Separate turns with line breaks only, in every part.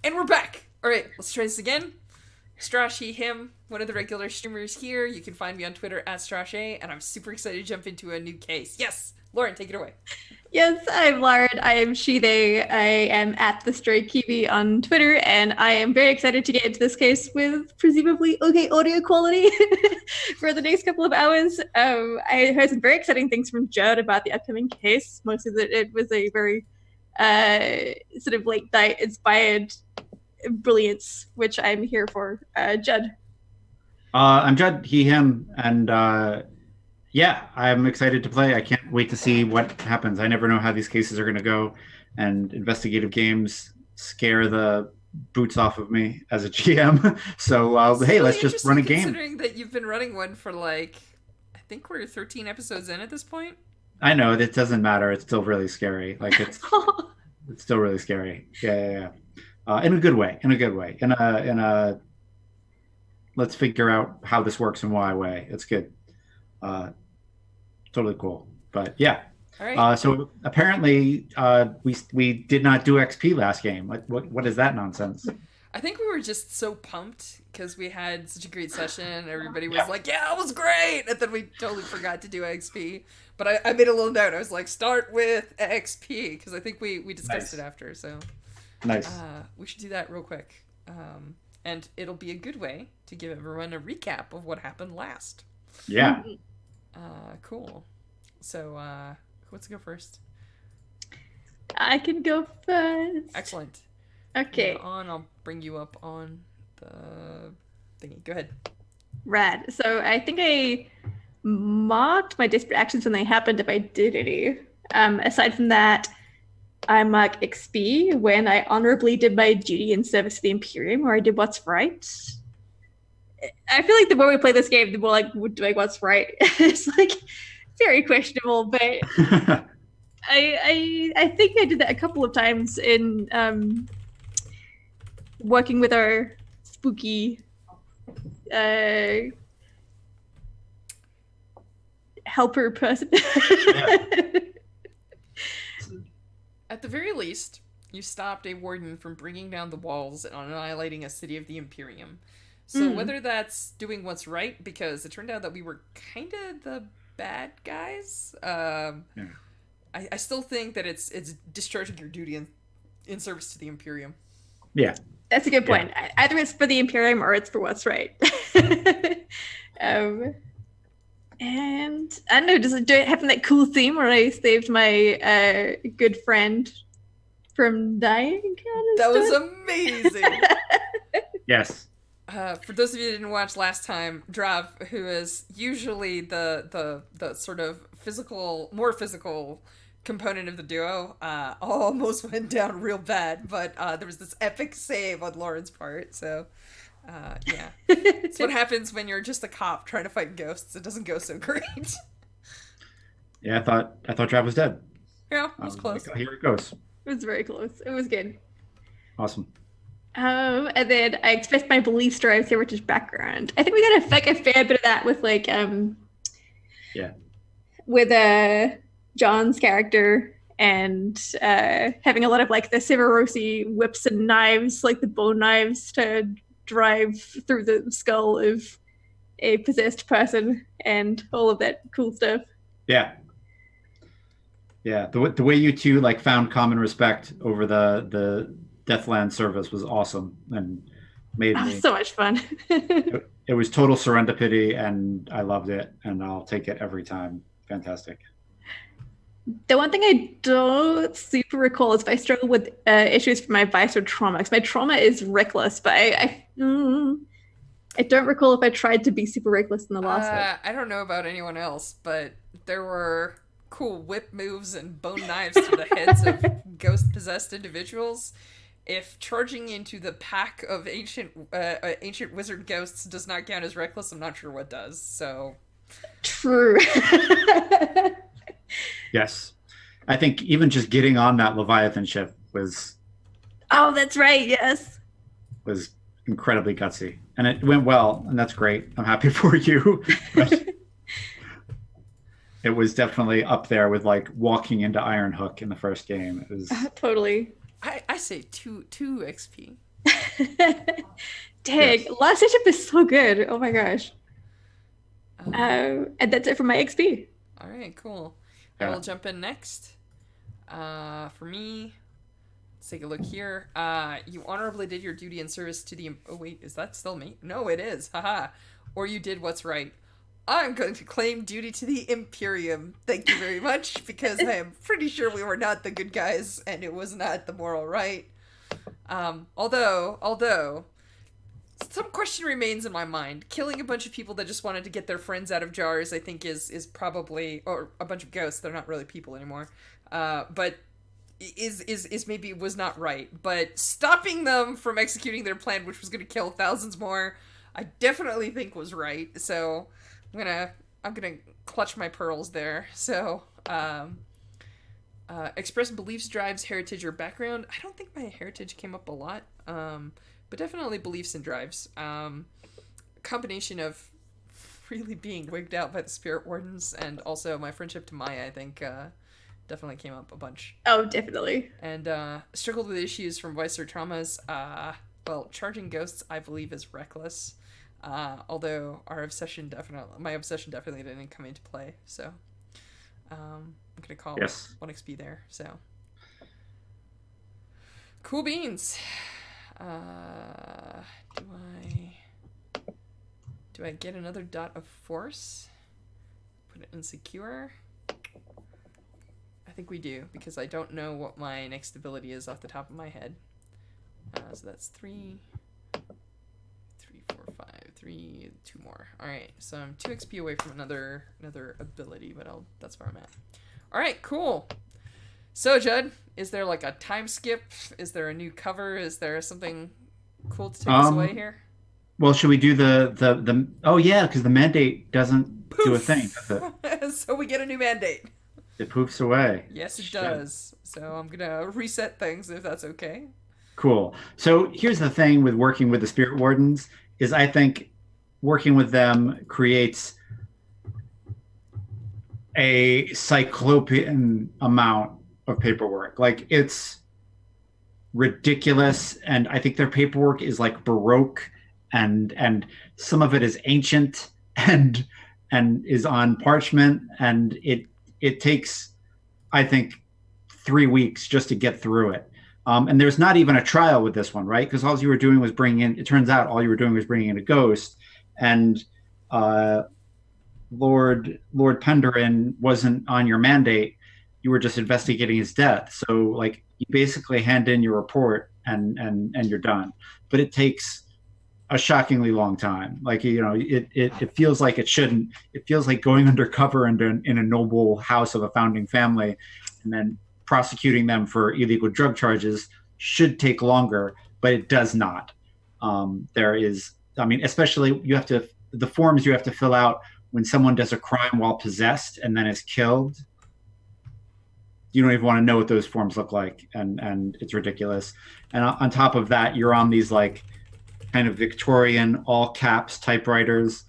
And we're back! Alright, let's try this again. Strash, he, him, one of the regular streamers here. You can find me on Twitter at StrashA, and I'm super excited to jump into a new case. Yes! Lauren, take it away.
Yes, I'm Lauren. I am she, they. I am at the Stray Kiwi on Twitter, and I am very excited to get into this case with presumably okay audio quality for the next couple of hours. I heard some very exciting things from Judd about the upcoming case, mostly that it was a very sort of late night inspired brilliance, which I'm here for. Judd.
I'm Judd, he, him, and yeah, I'm excited to play. I can't wait to see what happens. I never know how these cases are going to go, and investigative games scare the boots off of me as a GM. So, hey, let's just run a game.
Considering that you've been running one for I think we're 13 episodes in at this point.
I know, it doesn't matter. It's still really scary. It's still really scary. Yeah. In a good way. In a let's figure out how this works and why way. It's good. Totally cool. But yeah.
All right.
So apparently we did not do XP last game. What is that nonsense?
I think we were just so pumped because we had such a great session. Everybody was like, yeah, it was great. And then we totally forgot to do XP. But I made a little note. I was like, start with XP because I think we discussed it after. So
nice.
We should do that real quick. And it'll be a good way to give everyone a recap of what happened last.
Yeah.
Cool. So, who wants to go first?
I can go first.
Excellent.
Okay.
I'll bring you up on the thingy. Go ahead.
Rad. So I think I marked my desperate actions when they happened if I did any. Aside from that, I mark XP when I honorably did my duty in service to the Imperium, or I did what's right. I feel like the more we play this game, the more we're doing what's right. It's very questionable, but I think I did that a couple of times in working with our spooky helper person.
At the very least, you stopped a warden from bringing down the walls and annihilating a city of the Imperium. So whether that's doing what's right, because it turned out that we were kind of the bad guys, I still think that it's discharging your duty in service to the Imperium.
Yeah.
That's a good point. Yeah. Either it's for the Imperium or it's for what's right. And I don't know, does it having that cool theme where I saved my good friend from dying?
That was amazing.
Yes.
For those of you who didn't watch last time, Drav, who is usually the sort of more physical component of the duo, almost went down real bad, but there was this epic save on Lauren's part, so yeah. It's what happens when you're just a cop trying to fight ghosts. It doesn't go so great.
Yeah, I thought Drav was dead.
Yeah, it was close.
Here it goes.
It was very close. It was good.
Awesome.
And then I expressed my beliefs drive through Richard's background. I think we got a fair bit of that with with John's character and having a lot of the Severosi whips and knives, like the bone knives to drive through the skull of a possessed person and all of that cool stuff.
Yeah. Yeah, the way you two found common respect over the Deathland service was awesome and made me
so much fun.
it was total serendipity and I loved it and I'll take it every time. Fantastic.
The one thing I don't super recall is if I struggle with issues from my vice or trauma, because my trauma is reckless, but I don't recall if I tried to be super reckless in the last one.
I don't know about anyone else, but there were cool whip moves and bone knives to the heads of ghost-possessed individuals. If charging into the pack of ancient wizard ghosts does not count as reckless, I'm not sure what does. So
true.
Yes, I think even just getting on that Leviathan ship was.
Oh, that's right. Yes.
Was incredibly gutsy, and it went well, and that's great. I'm happy for you. It was definitely up there with walking into Iron Hook in the first game. It was
totally.
I say two XP.
Dang,
Yes.
Last Ditch Up is so good. Oh my gosh. And that's it for my XP.
All right, cool. I
Yeah.
will jump in next. For me, let's take a look here. You honorably did your duty and service to the. Oh wait, is that still me? No, it is. Haha. Or you did what's right. I'm going to claim duty to the Imperium. Thank you very much, because I am pretty sure we were not the good guys, and it was not the moral right. Although, some question remains in my mind. Killing a bunch of people that just wanted to get their friends out of jars, I think, is probably, or a bunch of ghosts. They're not really people anymore. But is maybe was not right. But stopping them from executing their plan, which was going to kill thousands more, I definitely think was right. So I'm gonna clutch my pearls there. So express beliefs, drives, heritage, or background. I don't think my heritage came up a lot. But definitely beliefs and drives. Combination of really being wigged out by the spirit wardens and also my friendship to Maya, I think, definitely came up a bunch.
Oh, definitely.
And struggled with issues from vice or traumas. Well, charging ghosts, I believe, is reckless. Although my obsession definitely didn't come into play. So I'm gonna call
Yes.
1 XP there. So cool beans. Do I get another dot of force? Put it in secure. I think we do, because I don't know what my next ability is off the top of my head. So that's 3, 4, 5, 3, 2 more. All right, so I'm 2 XP away from another ability, but that's where I'm at. All right, cool. So, Judd, is there like a time skip? Is there a new cover? Is there something cool to take us away here?
Well, should we do the? Oh yeah, because the mandate doesn't do a thing, does it?
So we get a new mandate.
It poofs away.
Yes, it
Shit.
does. So I'm gonna reset things if that's okay.
Cool. So here's the thing with working with the spirit wardens is I think working with them creates a cyclopean amount of paperwork. Like it's ridiculous, and I think their paperwork is like Baroque, and some of it is ancient and is on parchment, and it takes, I think, 3 weeks just to get through it. And there's not even a trial with this one, right? Because all you were doing was bringing in. It turns out all you were doing was bringing in a ghost, and Lord Penderin wasn't on your mandate. You were just investigating his death. So like you basically hand in your report and you're done. But it takes a shockingly long time. Like, you know, it feels like it shouldn't. It feels like going undercover in a noble house of a founding family, and then prosecuting them for illegal drug charges should take longer, but it does not. There is, I mean, especially the forms you have to fill out when someone does a crime while possessed and then is killed. You don't even want to know what those forms look like, and it's ridiculous. And on top of that, you're on these like kind of Victorian all caps typewriters.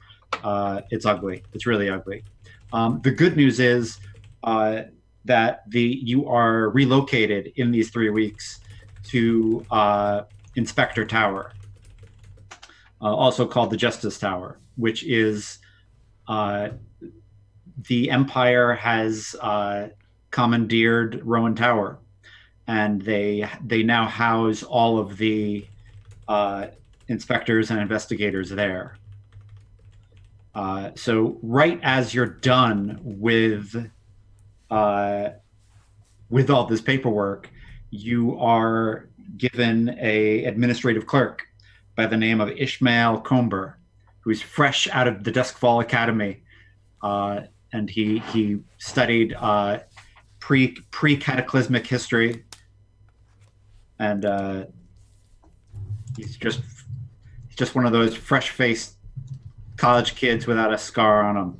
It's ugly. It's really ugly. The good news is that you are relocated in these 3 weeks to Inspector Tower, also called the Justice Tower, which is the Empire has commandeered Rowan Tower, and they now house all of the inspectors and investigators there. So right as you're done with all this paperwork, you are given a administrative clerk by the name of Ishmael Comber, who's fresh out of the Duskfall Academy, and he studied pre-cataclysmic history, and he's just one of those fresh-faced college kids without a scar on him.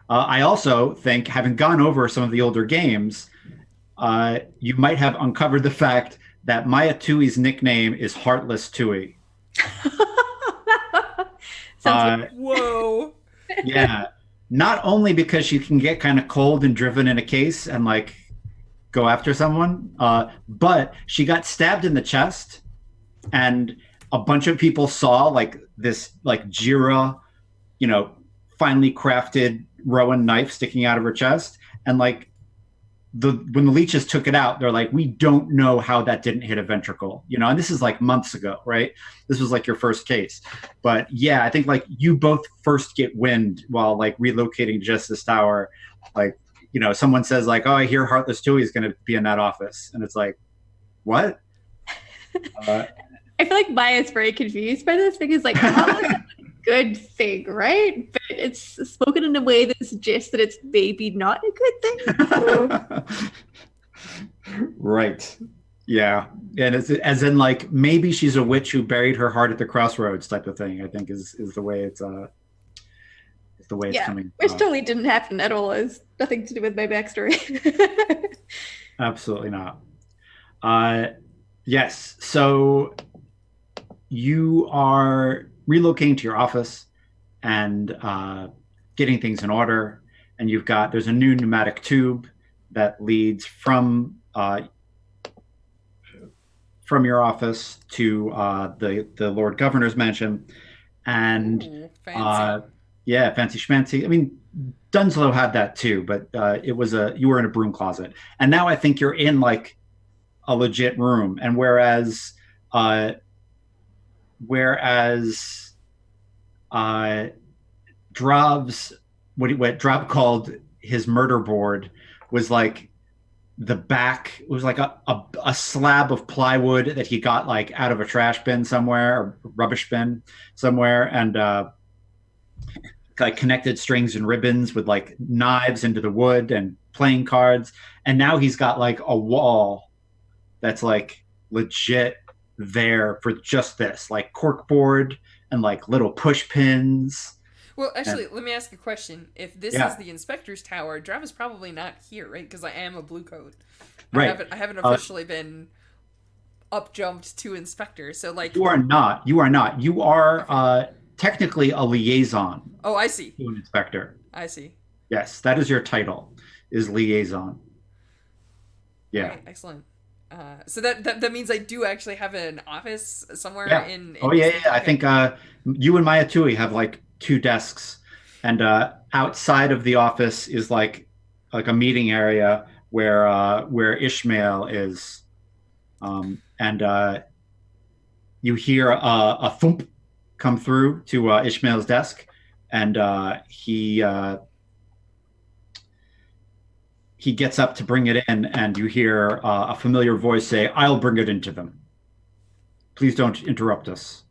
I also think, having gone over some of the older games, you might have uncovered the fact that Maya Tui's nickname is Heartless Tui.
Whoa.
Yeah. Not only because she can get kind of cold and driven in a case and like go after someone. But she got stabbed in the chest, and a bunch of people saw like this like Jira, you know, finely crafted Rowan knife sticking out of her chest, and like when the leeches took it out, they're like, we don't know how that didn't hit a ventricle, you know. And this is like months ago, right? This was like your first case, but yeah, I think like you both first get wind while like relocating to Justice Tower, like, you know, someone says like, oh, I hear Heartless Chewie is going to be in that office, and it's like, what?
I feel like Maya is very confused by this because like Heartless good thing, right? But it's spoken in a way that suggests that it's maybe not a good
thing. Right. Yeah. And it's as in like maybe she's a witch who buried her heart at the crossroads type of thing, I think is the way it's it's coming.
Which totally didn't happen at all. It's nothing to do with my backstory.
Absolutely not. Yes. So you are relocating to your office and getting things in order. And there's a new pneumatic tube that leads from your office to the Lord Governor's mansion. And
ooh, fancy.
Yeah, fancy schmancy. I mean, Dunslow had that too, but you were in a broom closet. And now I think you're in like a legit room. And whereas Drav's what Drav called his murder board was like the back. It was like a slab of plywood that he got like out of a trash bin somewhere or rubbish bin somewhere, and like connected strings and ribbons with like knives into the wood and playing cards. And now he's got like a wall that's like legit there for just this, like corkboard and like little push pins.
Well, actually, let me ask a question. If this is the inspector's tower, Drav is probably not here, right? Because I am a Bluecoat.
Right.
I haven't officially been up jumped to inspector. So like
you are not. You are technically a liaison.
Oh, I see.
To an inspector.
I see.
Yes, that is your title, is liaison. Yeah.
Right, excellent. So that means I do actually have an office somewhere in
Oh yeah. Okay. I think you and Maya Tui have like 2 desks, and outside of the office is like a meeting area where Ishmael is, and you hear a thump come through to Ishmael's desk, and he gets up to bring it in, and you hear a familiar voice say, "I'll bring it into them. Please don't interrupt us."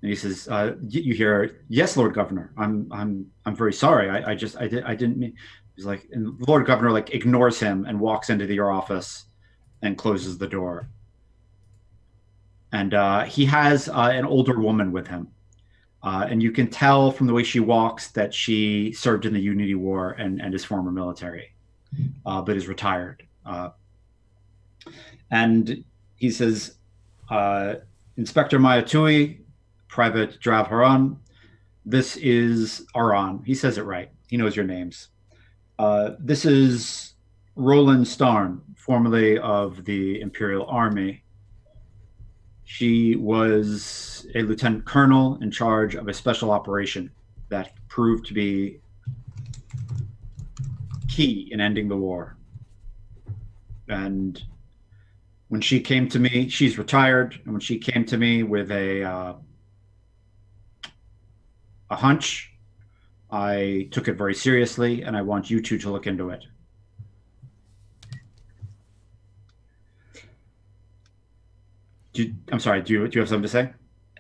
And he says, "You hear, yes, Lord Governor. I'm very sorry. I didn't mean." He's like, and the Lord Governor like ignores him and walks into your office and closes the door. And he has an older woman with him, and you can tell from the way she walks that she served in the Unity War and is former military. But is retired. And he says, Inspector Mayatui, Private Drav Haran, this is Aran. He says it right. He knows your names. This is Roland Starn, formerly of the Imperial Army. She was a lieutenant colonel in charge of a special operation that proved to be key in ending the war. And when she came to me, she's retired, and when she came to me with a hunch, I took it very seriously, and I want you 2 to look into it. I'm sorry, do you have something to say?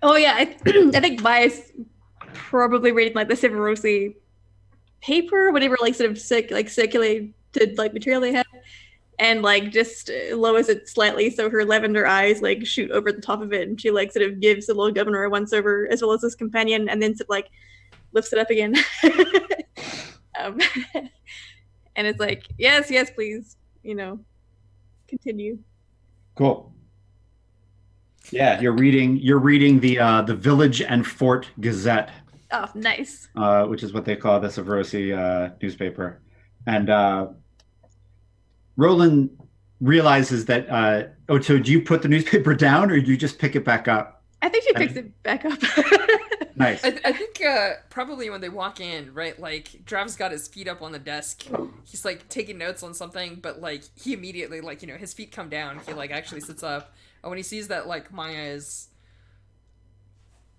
Oh yeah, I think Maya's probably reading like the Severosi paper, whatever like sort of circulated like material they have, and like just lowers it slightly so her lavender eyes like shoot over the top of it, and she like sort of gives the Lord Governor a once over as well as his companion, and then sort of like lifts it up again. And it's like, yes, please, continue.
Cool. Yeah, you're reading the Village and Fort Gazette.
Oh, nice.
Which is what they call the Severosi newspaper. And Roland realizes that. Oh, so do you put the newspaper down, or do you just pick it back up?
I think she
And
picks it back up.
nice.
I think probably when they walk in, right, like Drav's got his feet up on the desk. He's like taking notes on something, but like he immediately like his feet come down. He like actually sits up, and when he sees that like Maya is,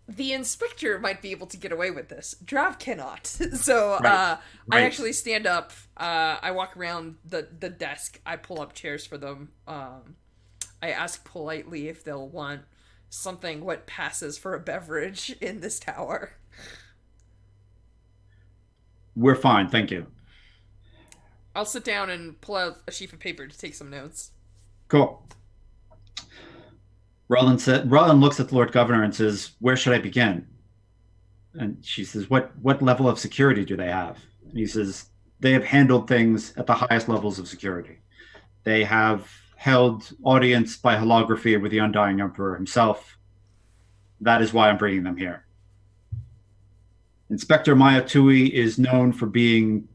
the inspector might be able to get away with this. Drav cannot. So
Right.
I
Right.
actually stand up. I walk around the desk. I pull up chairs for them. I ask politely if they'll want something what passes for a beverage in this tower.
We're fine, thank you.
I'll sit down and pull out a sheet of paper to take some notes.
Cool. Roland looks at the Lord Governor and says, "Where should I begin?" And she says, "What level of security do they have?" And he says, "They have handled things at the highest levels of security. They have held audience by holography with the Undying Emperor himself. That is why I'm bringing them here. Inspector Maya Tui is known for being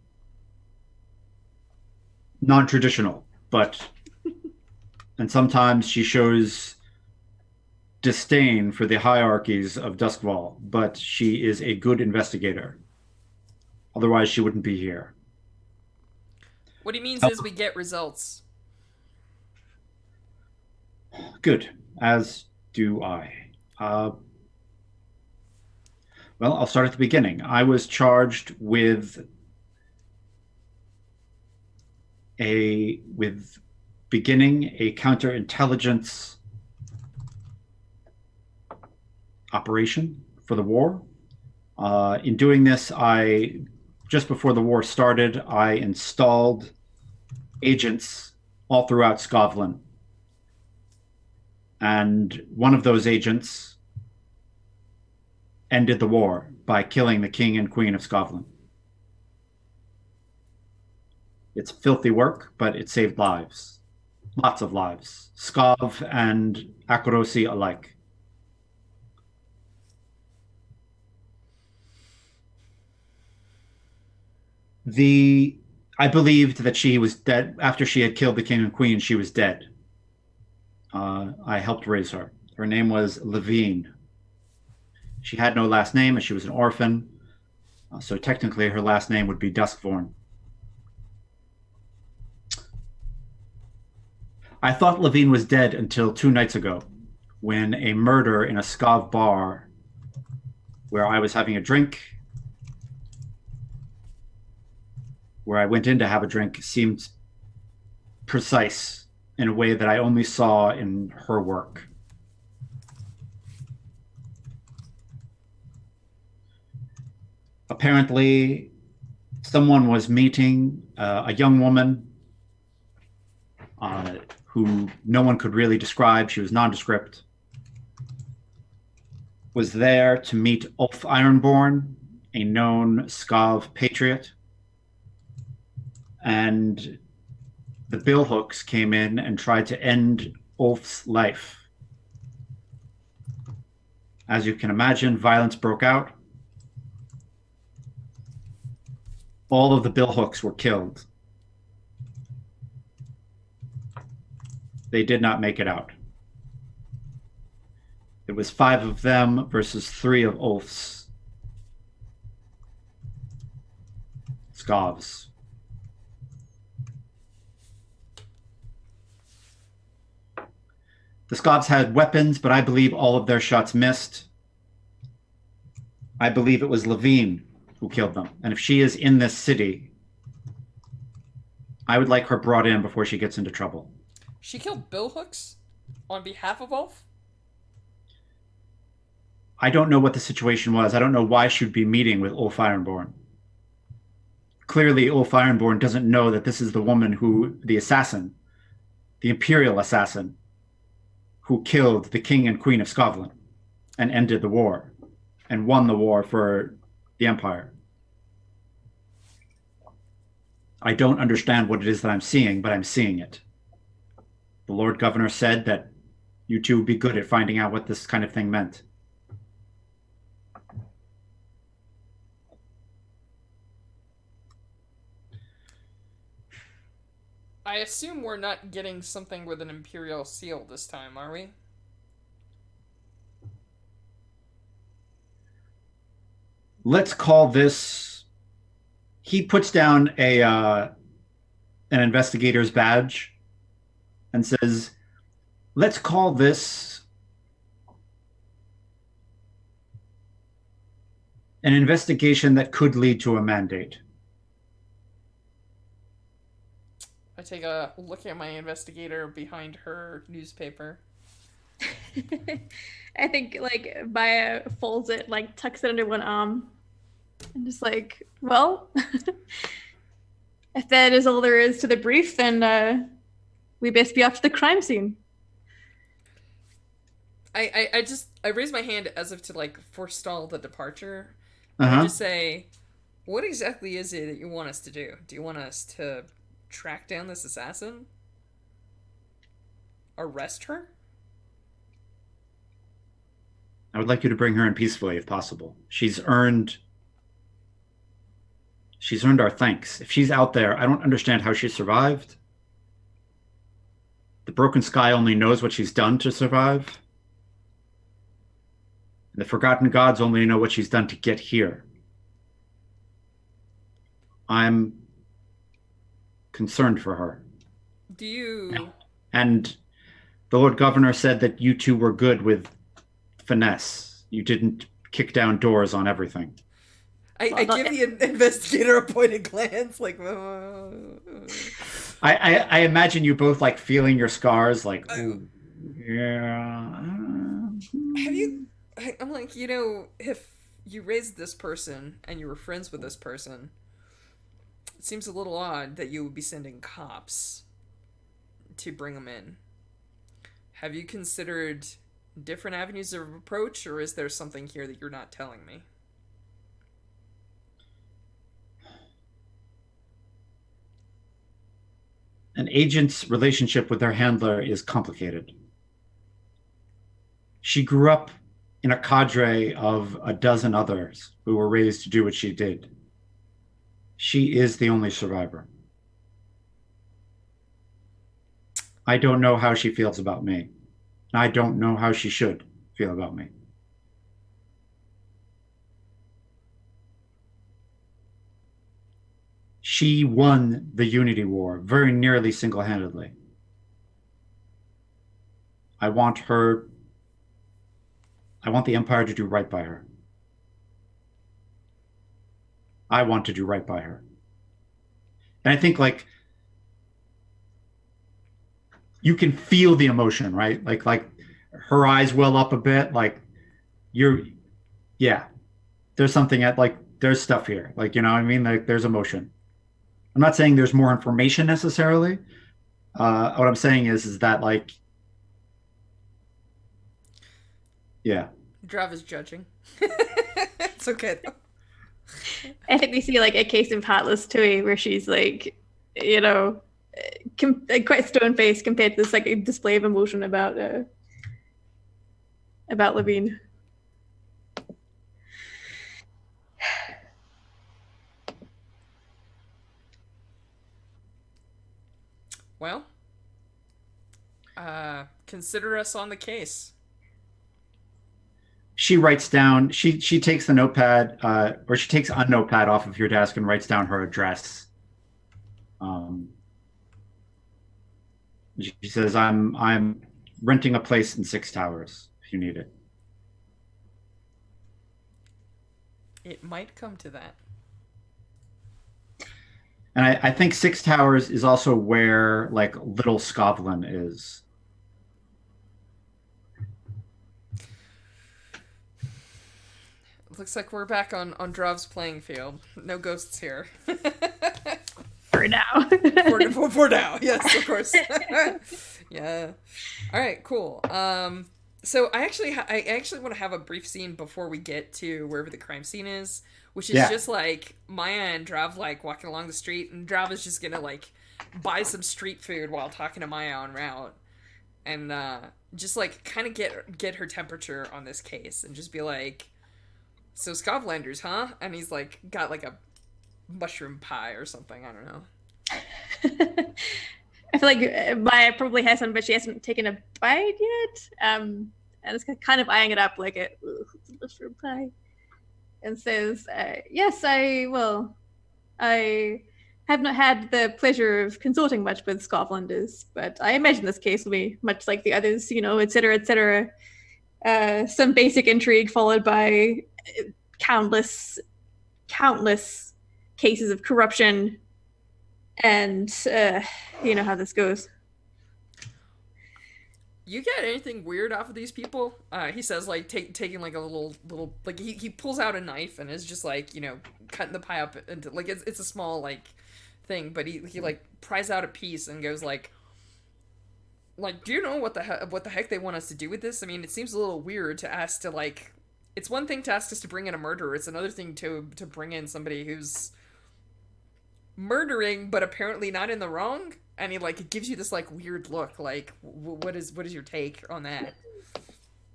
non-traditional, and sometimes she shows disdain for the hierarchies of Duskwall, but she is a good investigator. Otherwise, she wouldn't be here."
What he means is we get results.
Good, as do I. Well, I'll start at the beginning. I was charged with beginning a counterintelligence operation for the war. In doing this, just before the war started, I installed agents all throughout Scotland. And one of those agents ended the war by killing the King and Queen of Scotland. It's filthy work, but it saved lives. Lots of lives. Skav and Akorosi alike. I believed that she was dead. After she had killed the king and queen, she was dead. I helped raise her. Her name was Levine. She had no last name, and she was an orphan. So technically, her last name would be Duskvorn. I thought Levine was dead until 2 nights ago, when a murder in a Skav bar where I was having a drink, where I went in to have a drink, seemed precise in a way that I only saw in her work. Apparently, someone was meeting a young woman who no one could really describe. She was nondescript. Was there to meet Ulf Ironborn, a known Skav patriot. And the Billhooks came in and tried to end Ulf's life. As you can imagine, violence broke out. All of the Billhooks were killed. They did not make it out. It was 5 of them versus 3 of Ulf's Skavs. The Skavs had weapons, but I believe all of their shots missed. I believe it was Levine who killed them. And if she is in this city, I would like her brought in before she gets into trouble.
She killed Billhooks on behalf of Ulf?
I don't know what the situation was. I don't know why she would be meeting with Ulf Ironborn. Clearly, Ulf Ironborn doesn't know that this is the woman who, the assassin, the Imperial assassin, who killed the King and Queen of Scotland and ended the war and won the war for the Empire. I don't understand what it is that I'm seeing, but I'm seeing it. The Lord Governor said that you two would be good at finding out what this kind of thing meant.
I assume we're not getting something with an Imperial seal this time, are we?
Let's call this. He puts down a an investigator's badge and says, "Let's call this an investigation that could lead to a mandate."
I take a look at my investigator behind her newspaper.
I think like Maya folds it, like tucks it under one arm, and just like, well, if that is all there is to the brief, then we best be off to the crime scene.
I raise my hand as if to like forestall the departure.
Uh
And I
huh.
just say, what exactly is it that you want us to do? Do you want us to track down this assassin? Arrest her?
I would like you to bring her in peacefully if possible. She's earned our thanks. If she's out there, I don't understand how she survived. The broken sky only knows what she's done to survive. And the forgotten gods only know what she's done to get here. I'm concerned for her.
Do you
And the Lord Governor said that you two were good with finesse. You didn't kick down doors on everything.
I give the investigator a pointed glance, like.
I imagine you both like feeling your scars, like, ooh, yeah.
Have you? I'm like, you know, if you raised this person and you were friends with this person, it seems a little odd that you would be sending cops to bring them in. Have you considered different avenues of approach, or is there something here that you're not telling me?
An agent's relationship with their handler is complicated. She grew up in a cadre of a dozen others who were raised to do what she did. She is the only survivor. I don't know how she feels about me. I don't know how she should feel about me. She won the Unity War very nearly single handedly. I want her, I want the Empire to do right by her. I want to do right by her. And I think like you can feel the emotion, right? Like her eyes well up a bit, like you're yeah, there's something at like there's stuff here. Like, you know what I mean? Like there's emotion. I'm not saying there's more information necessarily. What I'm saying is that like yeah.
Drav is judging. It's okay though.
I think we see like a case of Heartless Tui where she's like, you know, quite stone faced compared to this like a display of emotion about Levine.
Well, consider us on the case.
She writes down, she takes the notepad, or she takes a notepad off of your desk and writes down her address. She says, I'm renting a place in Six Towers if you need it.
It might come to that.
And I think Six Towers is also where like Little Scotland is.
Looks like we're back on Drav's playing field. No ghosts here.
For now.
for now, yes, of course. Yeah. All right, cool. So I actually want to have a brief scene before we get to wherever the crime scene is, which is just like Maya and Drav like walking along the street, and Drav is just gonna like buy some street food while talking to Maya en route, and just like kind of get her temperature on this case, and just be like, "So Scotlanders, huh?" And he's like got like a mushroom pie or something. I don't know.
I feel like Maya probably has some, but she hasn't taken a bite yet. And it's kind of eyeing it up like a mushroom pie, and says, "Yes, I will. I have not had the pleasure of consorting much with Scotlanders, but I imagine this case will be much like the others, etc., etc. Some basic intrigue followed by countless, countless cases of corruption, and you know how this goes."
You get anything weird off of these people? He says, like, taking, like, a little, like, he pulls out a knife and is just, like, cutting the pie up into, like, it's a small, like, thing, but he like, pries out a piece and goes, like, do you know what the heck they want us to do with this? I mean, it seems a little weird to ask to, like, it's one thing to ask us to bring in a murderer, it's another thing to bring in somebody who's murdering, but apparently not in the wrong. And he like gives you this like weird look. Like, what is your take on that?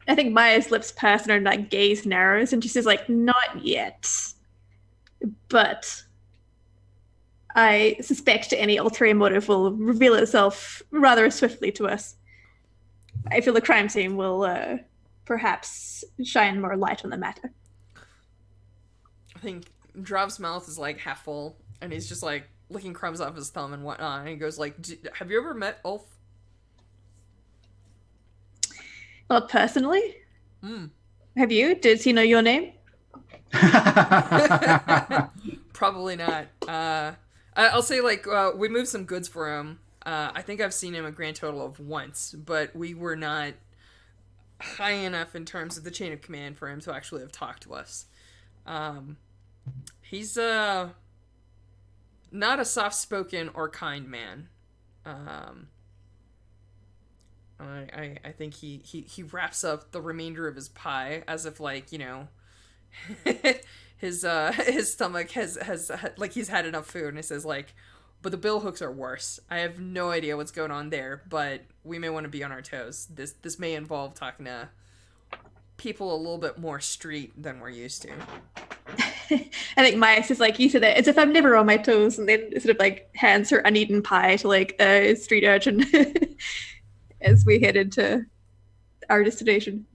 I think Maya's lips pass and her like gaze narrows, and she says, like, "Not yet, but I suspect any ulterior motive will reveal itself rather swiftly to us. I feel the crime scene will perhaps shine more light on the matter."
I think Drav's mouth is like half full, and he's just like licking crumbs off his thumb and whatnot. And he goes like, "Have you ever met Ulf?"
Well, personally,
Mm.
have you? Did he know your name?
Probably not. I'll say like we moved some goods for him. I think I've seen him a grand total of once, but we were not high enough in terms of the chain of command for him to actually have talked to us. He's not a soft-spoken or kind man. I think he wraps up the remainder of his pie as if like his stomach has like he's had enough food, and he says like, but the bill hooks are worse. I have no idea what's going on there, but we may want to be on our toes. This may involve talking to people a little bit more street than we're used to.
I think Maya is like, you said that, as if I'm never on my toes, and then sort of like hands her uneaten pie to like a street urchin as we head into our destination.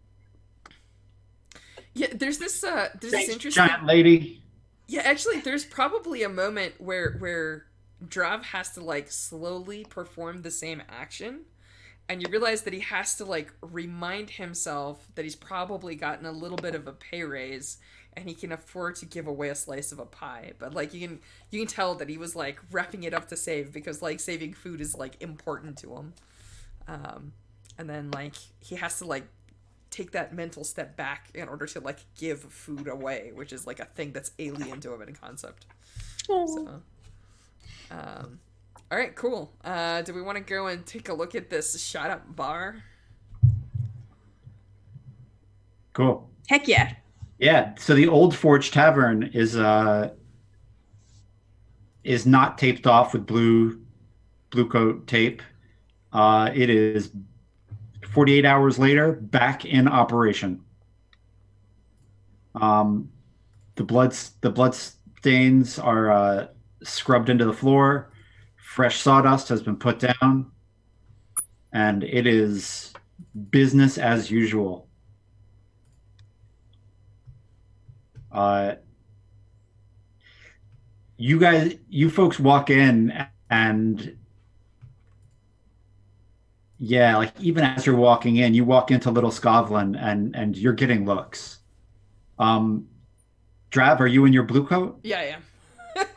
Yeah, there's this interesting
giant lady.
Yeah, actually, there's probably a moment where Drav has to like slowly perform the same action, and you realize that he has to like remind himself that he's probably gotten a little bit of a pay raise and he can afford to give away a slice of a pie. But like you can tell that he was like wrapping it up to save, because like saving food is like important to him. And then like he has to like take that mental step back in order to like give food away, which is like a thing that's alien to him in concept. So, all right, cool. Do we want to go and take a look at this shot up bar?
Cool. Heck yeah.
Yeah. So the Old Forge Tavern is not taped off with blue coat tape. It is 48 hours later, back in operation. The blood stains are scrubbed into the floor. Fresh sawdust has been put down, and it is business as usual. You folks walk in, and yeah, like even as you're walking in, you walk into Little Scotland, and you're getting looks. Drav, are you in your blue coat?
Yeah, I am.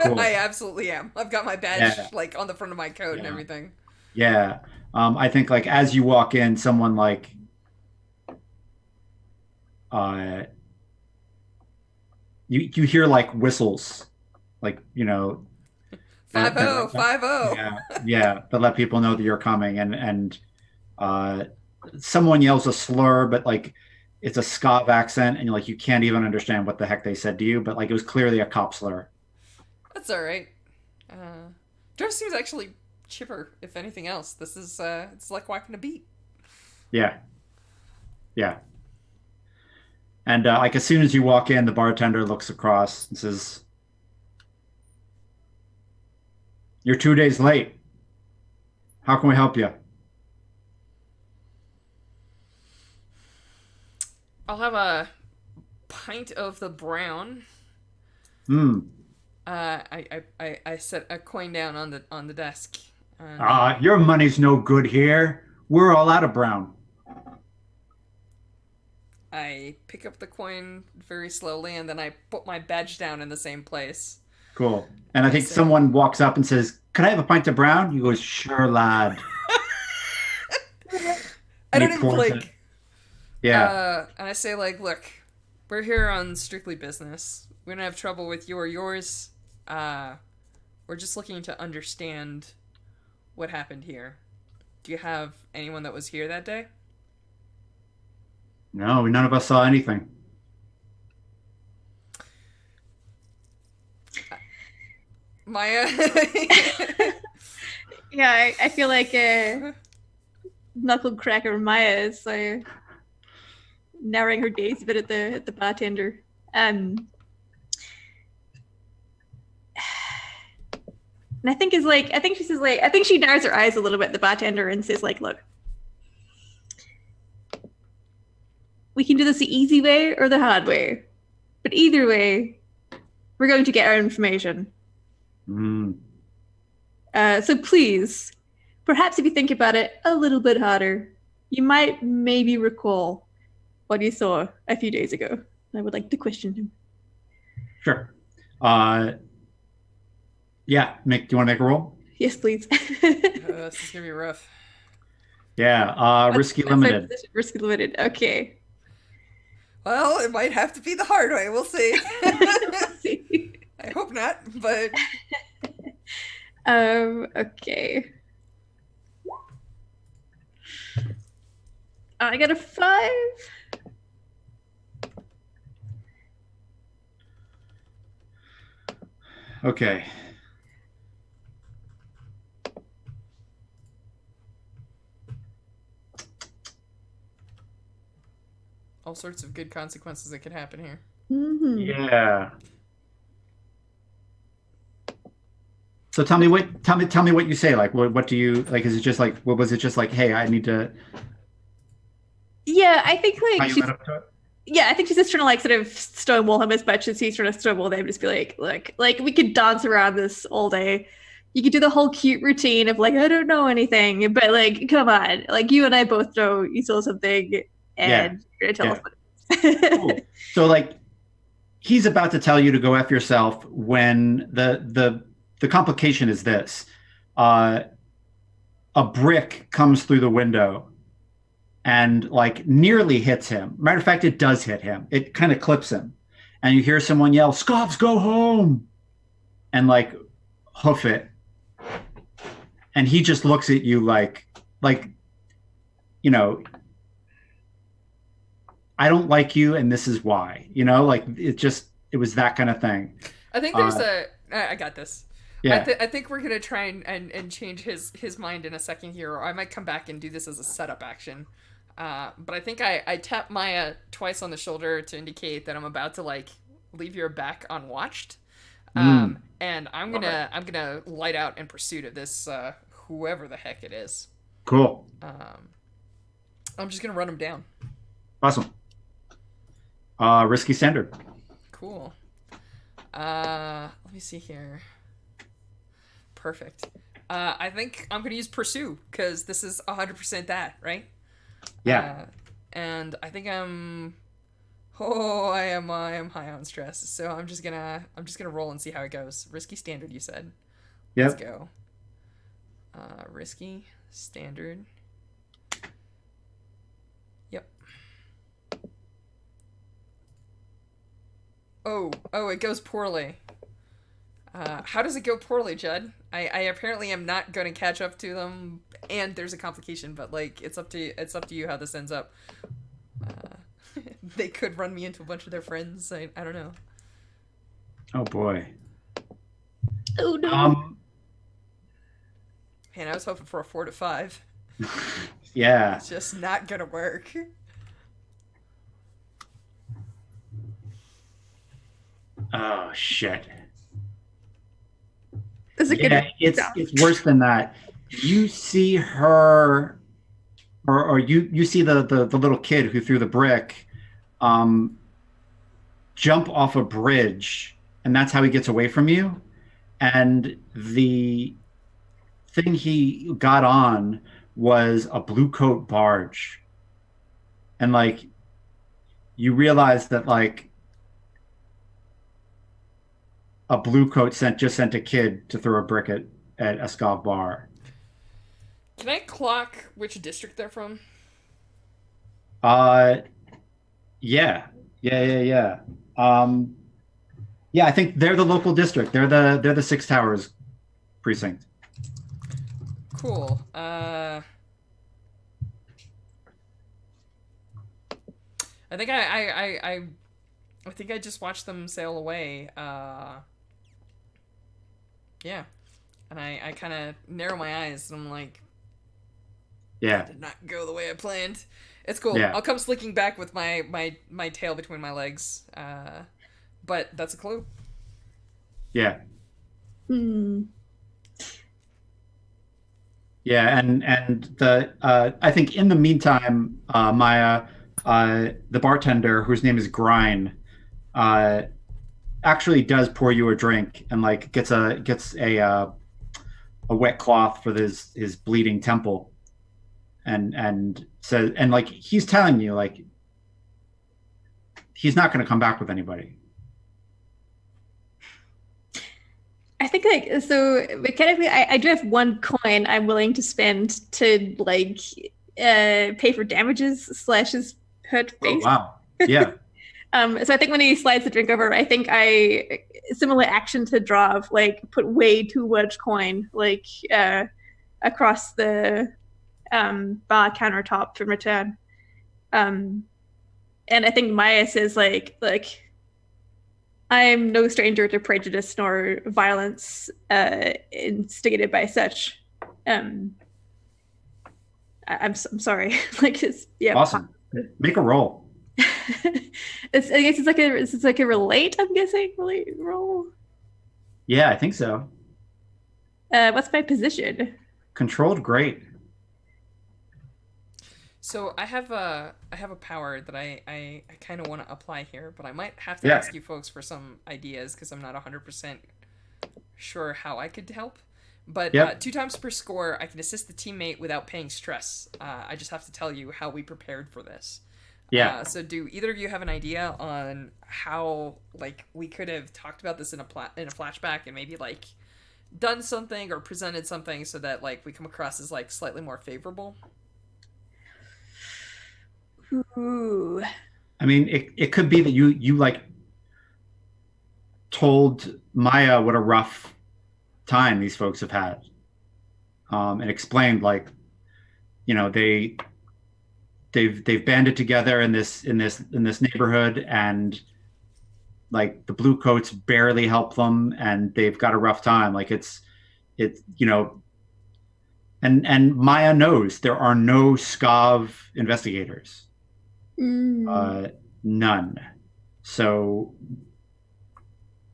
Cool.
I absolutely am. I've got my badge like on the front of my coat and everything.
Yeah. I think like as you walk in, someone like you hear like whistles, like
5-0, 5-0.
Yeah, that let people know that you're coming, and someone yells a slur, but like it's a Scot accent, and like you can't even understand what the heck they said to you, but like it was clearly a cop slur.
That's all right. Jeff seems actually chipper, if anything else. This is it's like walking a beat.
Yeah. And like as soon as you walk in, the bartender looks across and says, "You're 2 days late. How can we help you?
I'll have a pint of the brown.
Hmm.
I set a coin down on the desk, and
Your money's no good here. We're all out of brown.
I pick up the coin very slowly, and then I put my badge down in the same place.
Cool. And I
I
think
say,
someone walks up and says, "Could I have a pint of brown?" You go, "Sure, lad."
I
And he
don't even
pours it.
blink.
Yeah.
And I say, like, look, we're here on strictly business. We don't have trouble with you or yours. We're just looking to understand what happened here. Do you have anyone that was here that day?
No, none of us saw anything.
Maya.
Yeah, I feel like Knuckle Cracker Maya is narrowing her gaze a bit at the bartender. And I think I think she narrows her eyes a little bit at the bartender and says like, look, we can do this the easy way or the hard way. But either way, we're going to get our information.
Hmm.
So please, perhaps if you think about it a little bit harder, you might maybe recall what you saw a few days ago. I would like to question him.
Sure. Yeah. Do you want to make a roll?
Yes, please.
This is gonna be rough.
Yeah. Risky
What's my
limited.
position? Risky limited. Okay.
Well, it might have to be the hard way. We'll see.
Let's see.
I hope not, but
Okay. I got a 5.
Okay.
all sorts of good consequences that could happen here.
Mm-hmm.
Yeah. So tell me what you say. Like, what do you like? Is it just like, what was it just like? Hey, I need to.
Yeah, I think
How
like
you
she's
led up to it?
yeah, I think she's just trying to like sort of stonewall him as much as he's trying to stonewall them. Just be like, look, like we could dance around this all day. You could do the whole cute routine of like, I don't know anything, but like, come on, like you and I both know you saw something,
Yeah.
and you're gonna tell us
Yeah.
what it is.
Cool. So like, he's about to tell you to go F yourself when the complication is this. Uh, a brick comes through the window and like nearly hits him. Matter of fact, it does hit him. It kind of clips him. And you hear someone yell, "Scoffs, go home!" And like hoof it. And he just looks at you like, you know, I don't like you and this is why. You know, like it was that kind of thing.
I think there's I got this.
Yeah.
I think we're gonna try and change his mind in a second here, or I might come back and do this as a setup action. But I think I tap Maya twice on the shoulder to indicate that I'm about to like leave your back unwatched. And I'm gonna light out in pursuit of this whoever the heck it is.
Cool.
I'm just gonna run him down.
Awesome. Risky standard.
Cool. Let me see here. Perfect. I think I'm gonna use pursue because this is 100% that, right?
Yeah.
And I think I am high on stress, so I'm just gonna roll and see how it goes. Risky standard, you said.
Yep.
Let's go. Risky standard. Yep. Oh, it goes poorly. How does it go poorly, Judd? I apparently am not going to catch up to them, and there's a complication. But like, it's up to you how this ends up. They could run me into a bunch of their friends. I don't know.
Oh boy.
Oh no.
Man, I was hoping for a 4 to 5.
Yeah.
It's just not gonna work.
Oh shit.
Is it
Yeah,
gonna
it's worse than that. You see her, or you see the little kid who threw the brick, um, jump off a bridge, and that's how he gets away from you. And the thing he got on was a blue coat barge, and like you realize that like a blue coat sent a kid to throw a brick at a Scav bar.
Can I clock which district they're from?
Uh, yeah, yeah. Um, yeah, I think they're the local district. They're the Six Towers precinct.
Cool. I think I think I just watched them sail away. Yeah, and I kind of narrow my eyes and I'm like, that
Yeah,
did not go the way I planned. It's cool.
yeah,
I'll come slinking back with my tail between my legs. But that's a clue.
yeah,
Hmm.
yeah. And the I think in the meantime, Maya, the bartender whose name is Grine, uh, actually does pour you a drink and like gets a wet cloth for his bleeding temple, and says, and like he's telling you like he's not going to come back with anybody.
I think like so mechanically, I do have one coin I'm willing to spend to like pay for damages slash his hurt
Oh
face.
wow, yeah,
So I think when he slides the drink over, I think I similar action to draw, like put way too much coin like across the bar countertop for return. Um, and I think Maya says like I'm no stranger to prejudice nor violence instigated by such. Um, I'm sorry. Like it's yeah.
awesome. Make a roll.
I guess it's like a relate. I'm guessing relate roll.
Yeah, I think so.
What's my position?
Controlled, great.
So I have a power that I kind of want to apply here, but I might have to
Yeah,
ask you folks for some ideas because I'm not 100% sure how I could help. But
yep,
2 times per score, I can assist the teammate without paying stress. I just have to tell you how we prepared for this.
yeah.
So do either of you have an idea on how like we could have talked about this in in a flashback and maybe like done something or presented something so that like we come across as like slightly more favorable?
Ooh.
I mean, it could be that you like told Maya what a rough time these folks have had, and explained like they've banded together in this neighborhood, and like the Bluecoats barely help them, and they've got a rough time. Like it's and Maya knows there are no Scav investigators,
Mm.
uh, none. So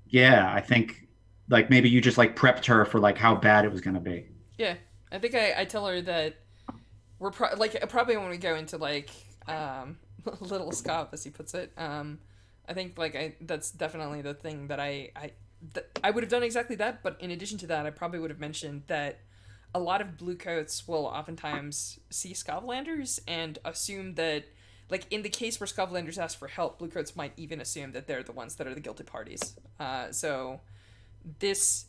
yeah, I think like maybe you just like prepped her for like how bad it was going to be.
Yeah, I think I tell her that like probably when we go into like little scoff as he puts it. I think like that's definitely the thing that I would have done exactly that, but in addition to that, I probably would have mentioned that a lot of bluecoats will oftentimes see Scovlanders and assume that, like in the case where Scovlanders ask for help, bluecoats might even assume that they're the ones that are the guilty parties. So this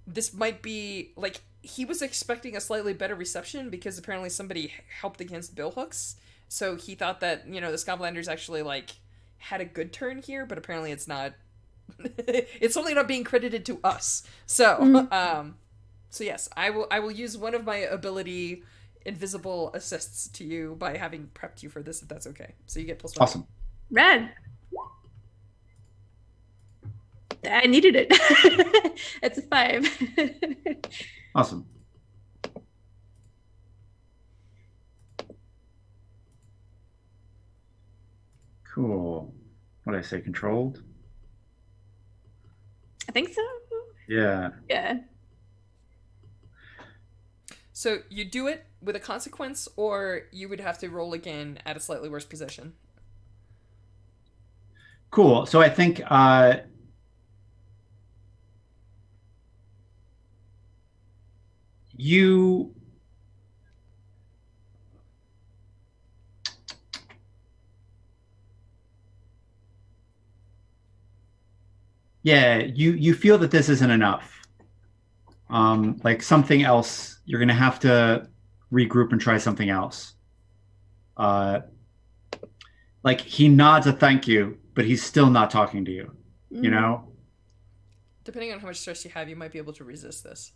this might be like he was expecting a slightly better reception because apparently somebody helped against billhooks. So he thought that the Scovlanders actually like had a good turn here, but apparently it's not. It's certainly not being credited to us. So
Mm.
so yes, I will use one of my ability invisible assists to you by having prepped you for this if that's okay. So you get plus 1.
Awesome.
Rad. I needed it. It's a 5.
Awesome. Cool. What did I say? Controlled?
I think so.
Yeah.
Yeah.
So you do it with a consequence, or you would have to roll again at a slightly worse position.
Cool. So I think you yeah, you feel that this isn't enough. Like something else, you're gonna have to regroup and try something else. Uh, like he nods a thank you, but he's still not talking to you. You
Mm,
know?
Depending on how much stress you have, you might be able to resist this.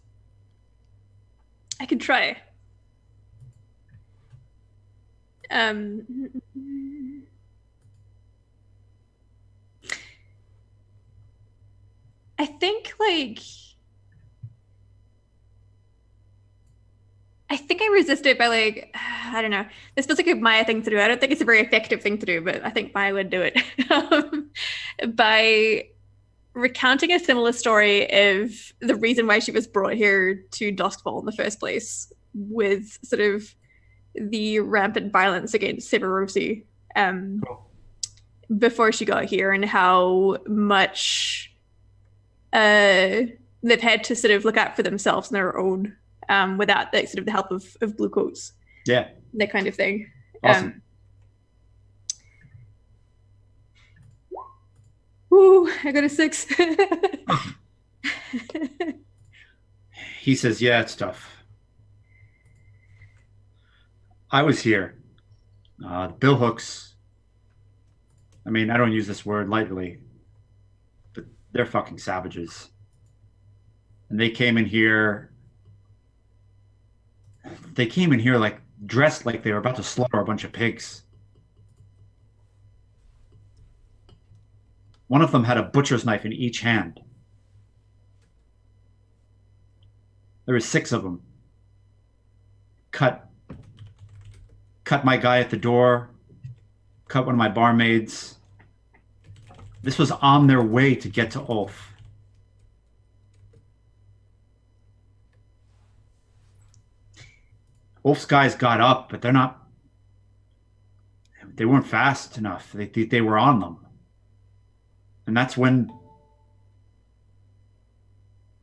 I could try. Um, I think like I think I resist it by like I don't know. This feels like a Maya thing to do. I don't think it's a very effective thing to do, but I think Maya would do it by recounting a similar story of the reason why she was brought here to Duskfall in the first place, with sort of the rampant violence against Severosi
Cool.
before she got here, and how much they've had to sort of look out for themselves on their own without the sort of the help of Bluecoats,
Yeah.
that kind of thing.
Awesome.
Woo, I got a 6.
He says, "Yeah, it's tough. I was here. The bill hooks. I mean, I don't use this word lightly, but they're fucking savages. And they came in here. They came in here like dressed like they were about to slaughter a bunch of pigs. One of them had a butcher's knife in each hand. There were 6 of them. Cut my guy at the door. Cut one of my barmaids. This was on their way to get to Ulf. Ulf's guys got up, but they weren't fast enough. They were on them. And that's when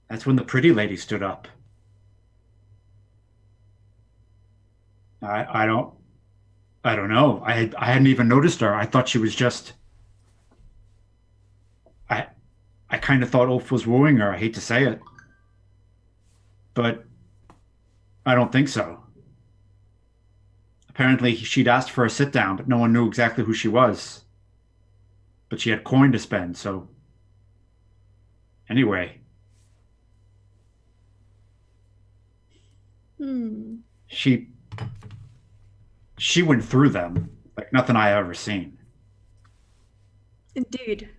the pretty lady stood up. I don't know. I hadn't even noticed her. I thought she was just I I kind of thought Ulf was wooing her. I hate to say it, but I don't think so. Apparently, she'd asked for a sit down, but no one knew exactly who she was. But she had coin to spend, so anyway,
Hmm.
she she went through them like nothing I ever seen.
Indeed.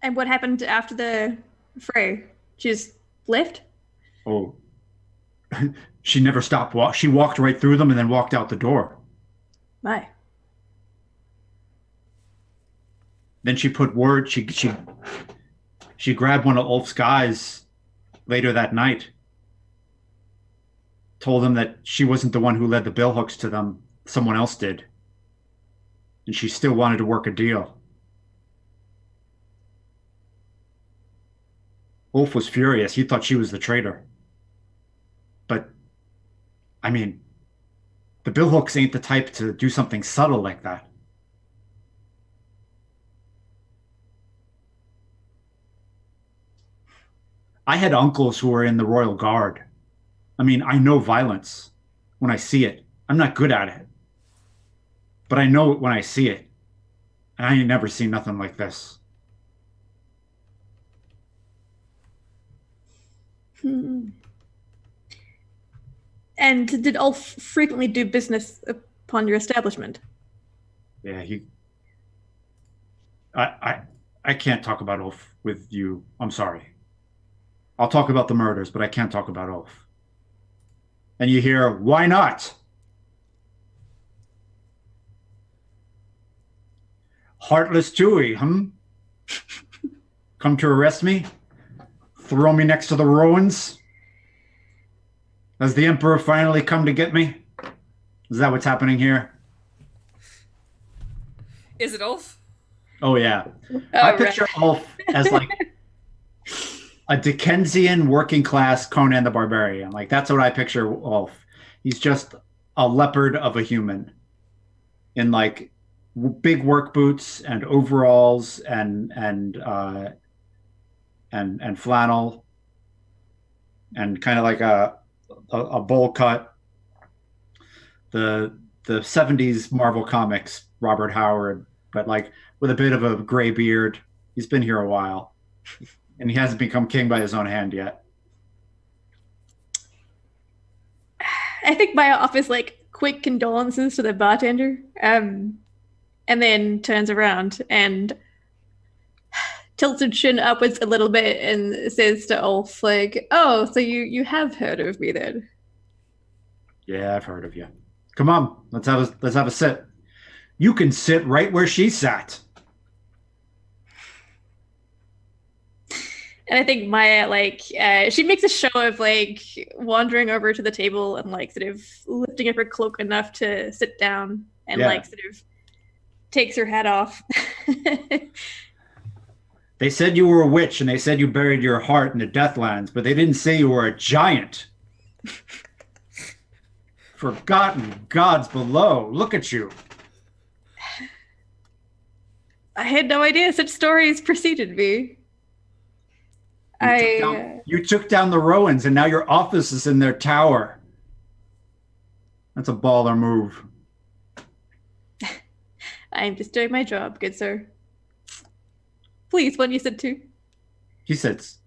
And what happened after the fray? She just left?
Oh, she never stopped. She walked right through them and then walked out the door.
My.
Then she put word. She grabbed one of Ulf's guys later that night. Told him that she wasn't the one who led the bill hooks to them. Someone else did. And she still wanted to work a deal. Ulf was furious. He thought she was the traitor. But, I mean, the bill hooks ain't the type to do something subtle like that. I had uncles who were in the Royal Guard. I mean, I know violence when I see it. I'm not good at it, but I know it when I see it. And I ain't never seen nothing like this.
Hmm. And did Ulf frequently do business upon your establishment?
Yeah, I can't talk about Ulf with you. I'm sorry. I'll talk about the murders, but I can't talk about Ulf. And you hear, why not? Heartless Chewie, Come to arrest me? Throw me next to the ruins? Has the Emperor finally come to get me? Is that what's happening here?
Is it Ulf?
Oh yeah. I
Oh, right.
picture Ulf as like a Dickensian working class Conan the Barbarian. Like that's what I picture Ulf. He's just a leopard of a human in like big work boots and overalls and flannel and kind of like a bowl cut. The 70s Marvel Comics Robert Howard, but like with a bit of a gray beard. He's been here a while, and he hasn't become king by his own hand yet.
I think Maya offers like quick condolences to the bartender, and then turns around and tilted chin upwards a little bit and says to Ulf, like, "Oh, so you have heard of me then?"
Yeah, I've heard of you. Come on, let's have a sit. You can sit right where she sat.
And I think Maya, like, she makes a show of like wandering over to the table and like sort of lifting up her cloak enough to sit down and
Yeah.
like sort of takes her hat off.
They said you were a witch and they said you buried your heart in the Deathlands, but they didn't say you were a giant. Forgotten gods below. Look at you.
I had no idea such stories preceded me.
You took down the Rowans and now your office is in their tower. That's a baller move.
I'm just doing my job, good sir. Please, when you said to.
He sits.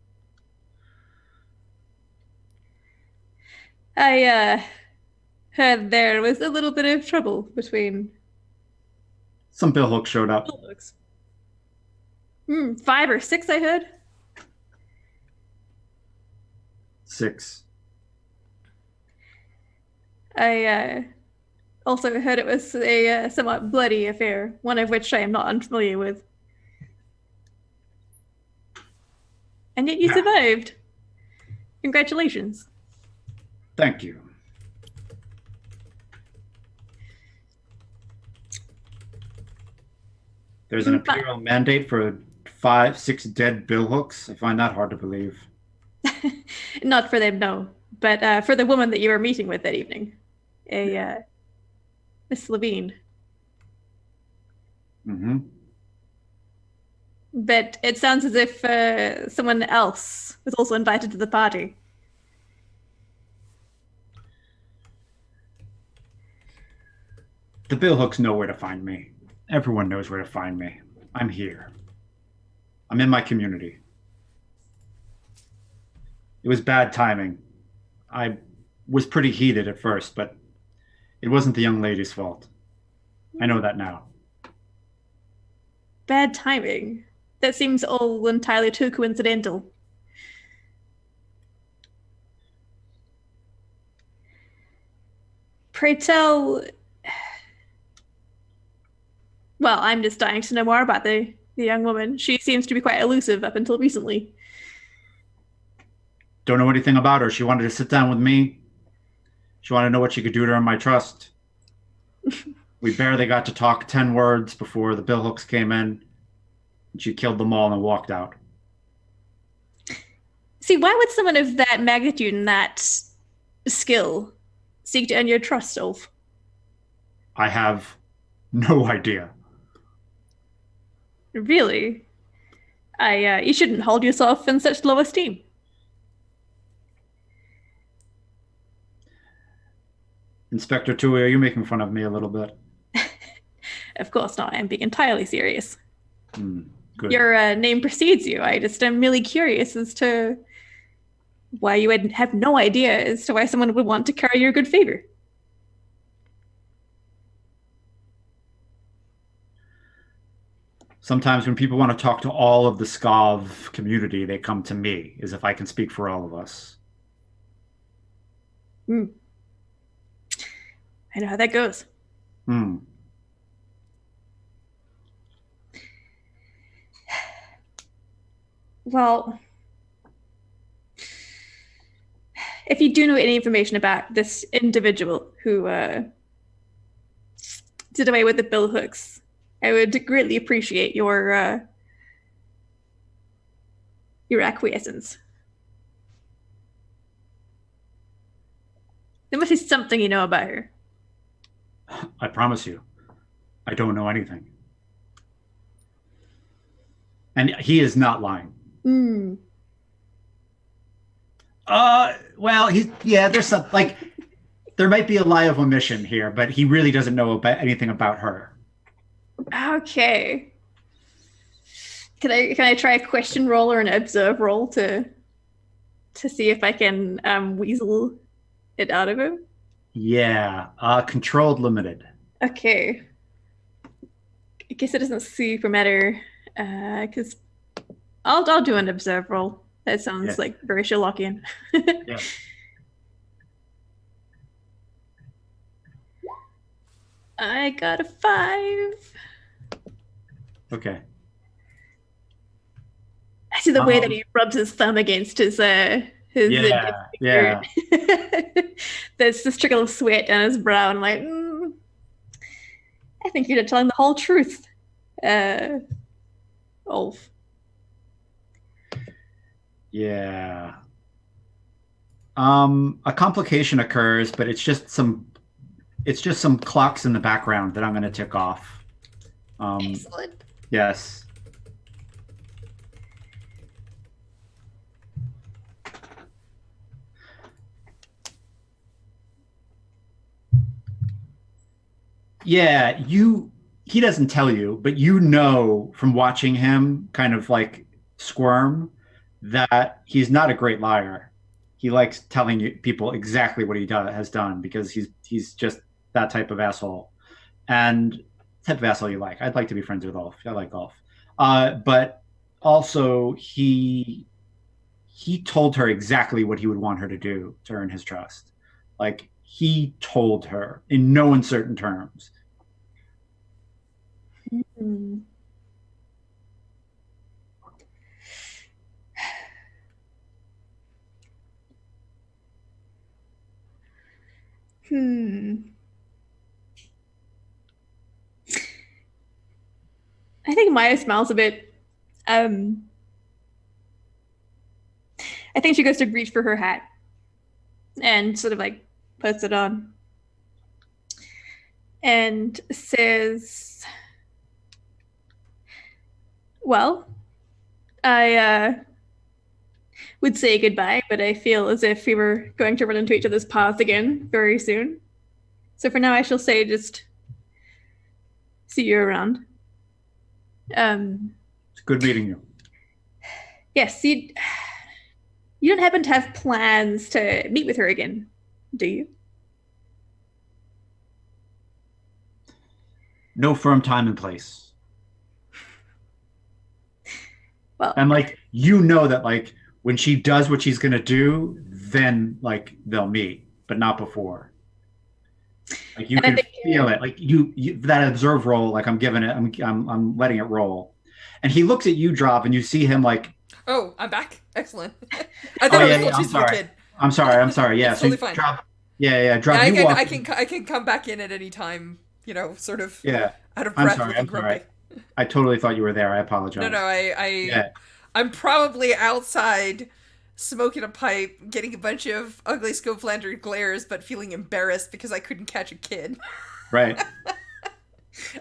I heard there was a little bit of trouble between
Some billhooks showed up.
books. 5 or 6, I heard.
6.
I also heard it was a somewhat bloody affair, one of which I am not unfamiliar with. And yet you
Yeah.
survived. Congratulations.
Thank you. There's an imperial mandate for 5, 6 dead billhooks. I find that hard to believe.
Not for them, no. But for the woman that you were meeting with that evening. Miss Levine.
Mm-hmm.
But it sounds as if someone else was also invited to the party.
The billhooks know where to find me. Everyone knows where to find me. I'm here. I'm in my community. It was bad timing. I was pretty heated at first, but it wasn't the young lady's fault. I know that now.
Bad timing. That seems all entirely too coincidental. Pray tell. Well, I'm just dying to know more about the young woman. She seems to be quite elusive up until recently.
Don't know anything about her. She wanted to sit down with me. She wanted to know what she could do to earn my trust. We barely got to talk 10 words before the billhooks came in. And she killed them all and walked out.
See, why would someone of that magnitude and that skill seek to earn your trust, Ulf?
I have no idea.
Really? You shouldn't hold yourself in such low esteem.
Inspector Tui, are you making fun of me a little bit?
Of course not. I'm being entirely serious.
Good.
Your name precedes you. I just am really curious as to why you would have no idea as to why someone would want to curry your good favor.
Sometimes when people want to talk to all of the Skav community, they come to me, as if I can speak for all of us.
I know how that goes. Well, if you do know any information about this individual who did away with the bill hooks, I would greatly appreciate your acquiescence. There must be something you know about her.
I promise you, I don't know anything. And he is not lying.
Hmm.
Well, there's some like there might be a lie of omission here, but he really doesn't know about anything about her.
Okay. Can I try a question roll or an observe roll to see if I can weasel it out of him?
Yeah, controlled limited.
Okay. I guess it doesn't super matter because I'll do an observe roll. That sounds like very Sherlockian.
Yeah.
I got a 5.
Okay.
I see the way that he rubs his thumb against his
yeah.
There's this trickle of sweat down his brow, and I'm like, I think you're telling the whole truth, Ulf.
Yeah. A complication occurs, but it's just some clocks in the background that I'm going to tick off.
Excellent.
Yes. Yeah, he doesn't tell you, but you know from watching him kind of like squirm that he's not a great liar. He likes telling people exactly what he has done because he's just that type of asshole. And type of asshole you like. I'd like to be friends with Ulf. I like Ulf. But also he told her exactly what he would want her to do to earn his trust. Like he told her in no uncertain terms.
Hmm. I think Maya smiles a bit. I think she goes to reach for her hat and sort of like puts it on and says, well, I would say goodbye, but I feel as if we were going to run into each other's paths again very soon. So for now, I shall say just see you around.
It's good meeting you.
Yes, you don't happen to have plans to meet with her again, do you?
No firm time and place.
Well,
and like you know that like when she does what she's gonna do, then like they'll meet, but not before. Like you can feel it. Like you that observe roll. Like I'm giving it. I'm letting it roll. And he looks at you, Drop, and you see him like.
Oh, I'm back. Excellent. I thought I was still chasing the kid.
I'm sorry. Yeah,
totally fine.
Drop. Yeah. Drop.
Yeah, I can come back in at any time. You know, sort of.
Yeah.
Out of breath.
I'm sorry. I totally thought you were there. I apologize.
No. I'm probably outside smoking a pipe, getting a bunch of ugly scope-lantern glares, but feeling embarrassed because I couldn't catch a kid.
Right.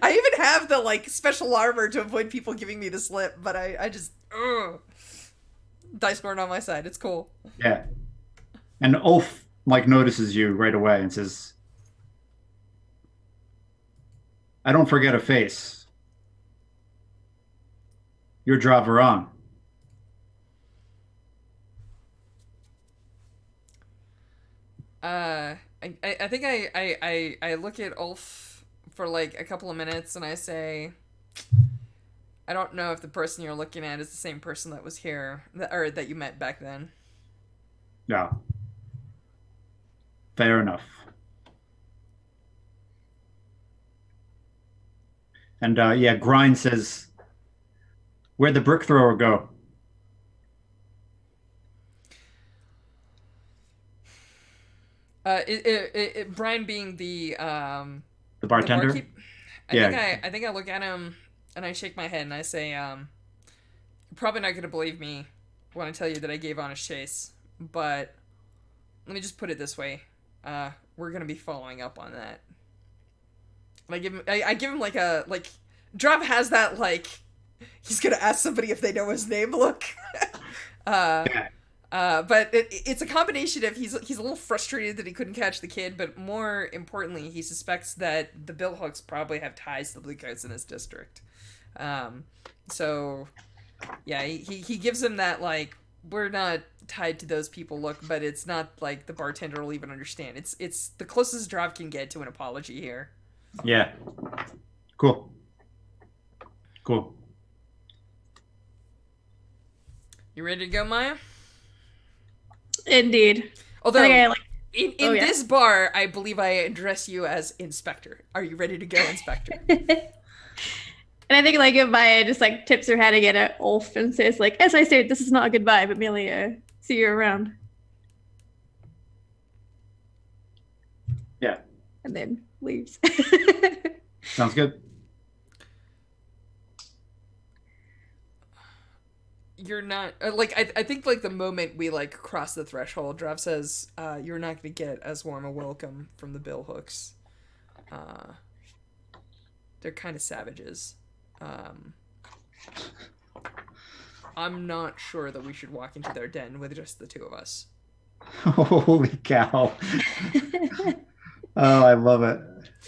I even have the like special armor to avoid people giving me the slip, but I just dice weren't on my side. It's cool.
Yeah. And Ulf like notices you right away and says, I don't forget a face. You're Dravaron.
I think I look at Ulf for like a couple of minutes and I say, I don't know if the person you're looking at is the same person that was here or that you met back then.
Yeah. Fair enough. And Grind says, where'd the brick thrower go?
Brian being
The
the
bartender?
barkeep.
Yeah.
I think I look at him and I shake my head and I say, you're probably not gonna believe me when I tell you that I gave Honest Chase, but let me just put it this way: we're gonna be following up on that. And I give him like a like. Drav has that like he's gonna ask somebody if they know his name look. uh,
Yeah.
but it's a combination of he's a little frustrated that he couldn't catch the kid, but more importantly, he suspects that the Bill Hooks probably have ties to the Bluecoats in his district. Um, so yeah, he gives him that like we're not tied to those people look, but it's not like the bartender will even understand. It's the closest Drav can get to an apology here.
Yeah. Cool. Cool.
You ready to go, Maya?
Indeed.
Although
I think I like.
in
Yeah.
this bar, I believe I address you as Inspector. Are you ready to go, Inspector?
And I think like if Maya just like tips her hat again at Ulf and says like, as I said, this is not a goodbye, but merely see you around.
Yeah.
And then leaves.
Sounds good.
You're not like I think like the moment we like cross the threshold, Drav says, "You're not going to get as warm a welcome from the Bill Hooks. Uh, they're kind of savages. Um, I'm not sure that we should walk into their den with just the two of us."
Holy cow. Oh, I love it.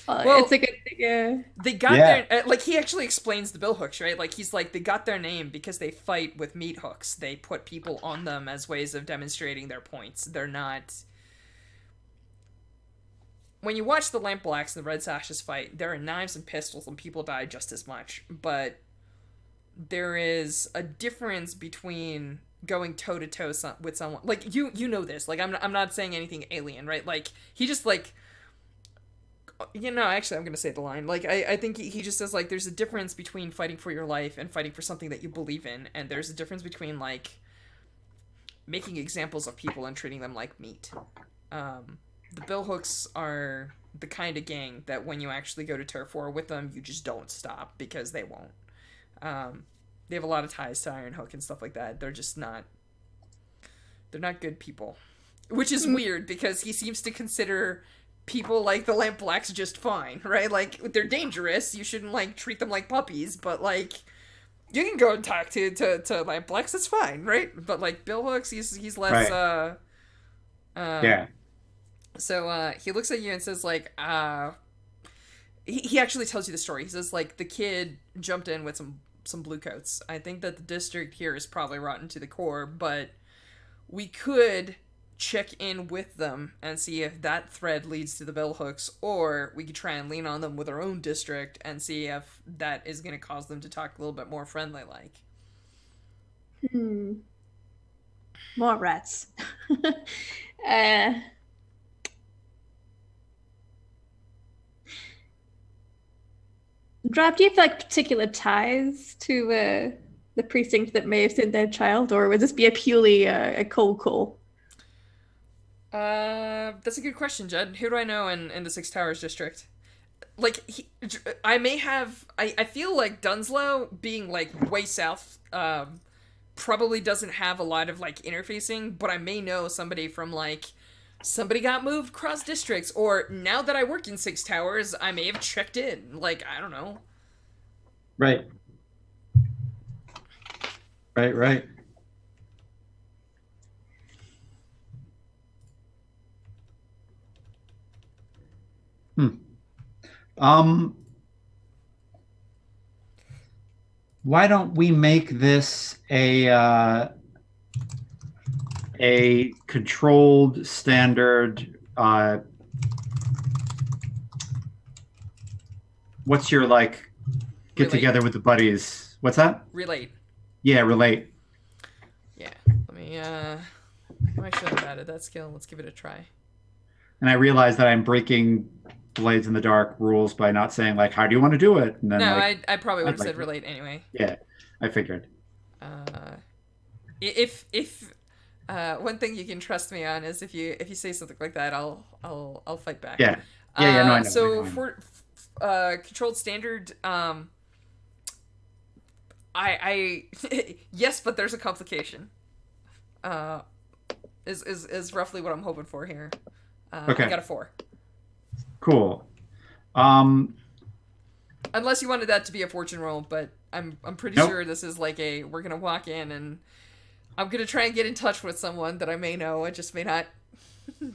Well,
it's a good thing.
they got
Yeah.
their like he actually explains the Bill Hooks, right? Like he's like they got their name because they fight with meat hooks. They put people on them as ways of demonstrating their points. They're not. When you watch the Lamp Blacks and the Red Sashes fight, there are knives and pistols, and people die just as much. But there is a difference between going toe to toe with someone like you know this. Like I'm not saying anything alien, right? Like he just like actually I'm gonna say the line like I think he just says like there's a difference between fighting for your life and fighting for something that you believe in, and there's a difference between like making examples of people and treating them like meat. The Bill Hooks are the kind of gang that when you actually go to turf war with them, you just don't stop because they won't. They have a lot of ties to Iron Hook and stuff like that. They're not good people, which is weird because he seems to consider people like the Lamp Blacks just fine, right? Like they're dangerous. You shouldn't like treat them like puppies, but like you can go and talk to Lamp Blacks. It's fine, right? But like Bill Hooks, he's less.
Right. Yeah.
So he looks at you and says like he actually tells you the story. He says like the kid jumped in with some Bluecoats. I think that the district here is probably rotten to the core, but we could check in with them and see if that thread leads to the Bill Hooks, or we could try and lean on them with our own district and see if that is going to cause them to talk a little bit more friendly like.
More rats. uh, Drop, do you have like particular ties to the precinct that may have sent their child, or would this be a purely a cold call?
That's a good question, Judd. Who do I know in the Six Towers district? Like, I may have. I feel like Dunslow, being like way south, probably doesn't have a lot of like interfacing, but I may know somebody from like. Somebody got moved cross districts, or now that I work in Six Towers, I may have checked in. Like, I don't know.
Right. Right. Um, why don't we make this a controlled standard what's your like get
Relate.
together with the buddies? What's that?
Relate.
Yeah, relate.
Yeah. Let me actually have added that skill. Let's give it a try.
And I realize that I'm breaking Blades in the Dark rules by not saying like, how do you want to do it? And then
No,
like,
I probably would have
like,
said relate anyway.
yeah, I figured.
If One thing you can trust me on is if you say something like that, I'll fight back.
Yeah. Yeah. No, I know. I know.
So
I know.
for controlled standard, yes, but there's a complication. Uh, is roughly what I'm hoping for here. I
Okay.
got a 4.
Cool. Um,
Unless you wanted that to be a fortune roll, but I'm pretty
nope.
sure this is like a we're gonna walk in and I'm gonna try and get in touch with someone that I may know. It just may not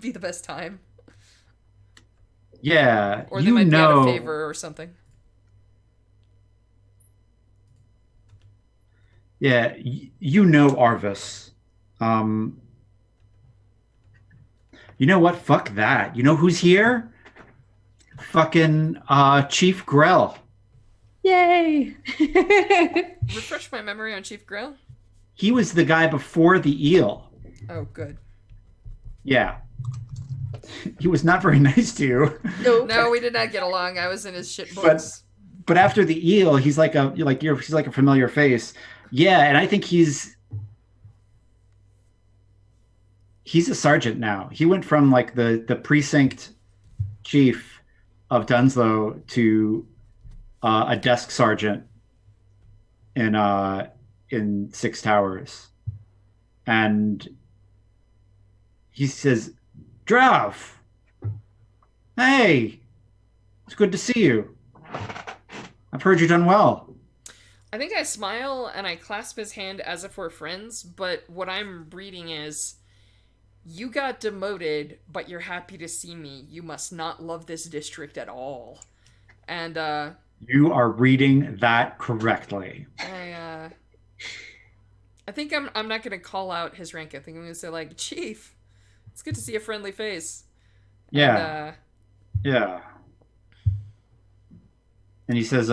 be the best time,
Yeah.
or they might be out of favor or something.
Yeah. You know Arvis. Um, you know what? Fuck that. You know who's here? Fucking Chief Grell.
Yay!
Refresh my memory on Chief Grill.
He was the guy before the eel.
Oh, good.
Yeah. He was not very nice to you.
Nope.
No, we did not get along. I was in his shit
But
books.
but after the eel, he's like he's like a familiar face. Yeah, and I think he's a sergeant now. He went from like the precinct chief of Dunslow to a desk sergeant in Six Towers, and he says, "Drav, hey, it's good to see you. I've heard you've done well."
I think I smile and I clasp his hand as if we're friends, but what I'm reading is you got demoted, but you're happy to see me. You must not love this district at all. And
You are reading that correctly.
I think I'm not gonna call out his rank. I think I'm gonna say like, Chief, it's good to see a friendly face. And
Yeah, yeah. And he says,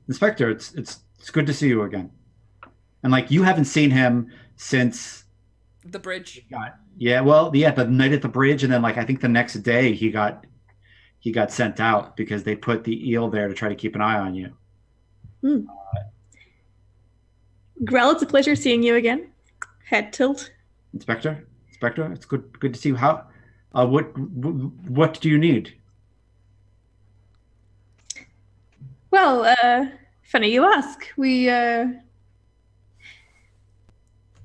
"Inspector, it's good to see you again." And like you haven't seen him since
the bridge.
yeah, well, yeah, the night at the bridge, and then like I think the next day he got sent out because they put the eel there to try to keep an eye on you.
Hmm. Grell, it's a pleasure seeing you again. Head tilt.
Inspector, it's good to see you. How what do you need?
Well, funny you ask. I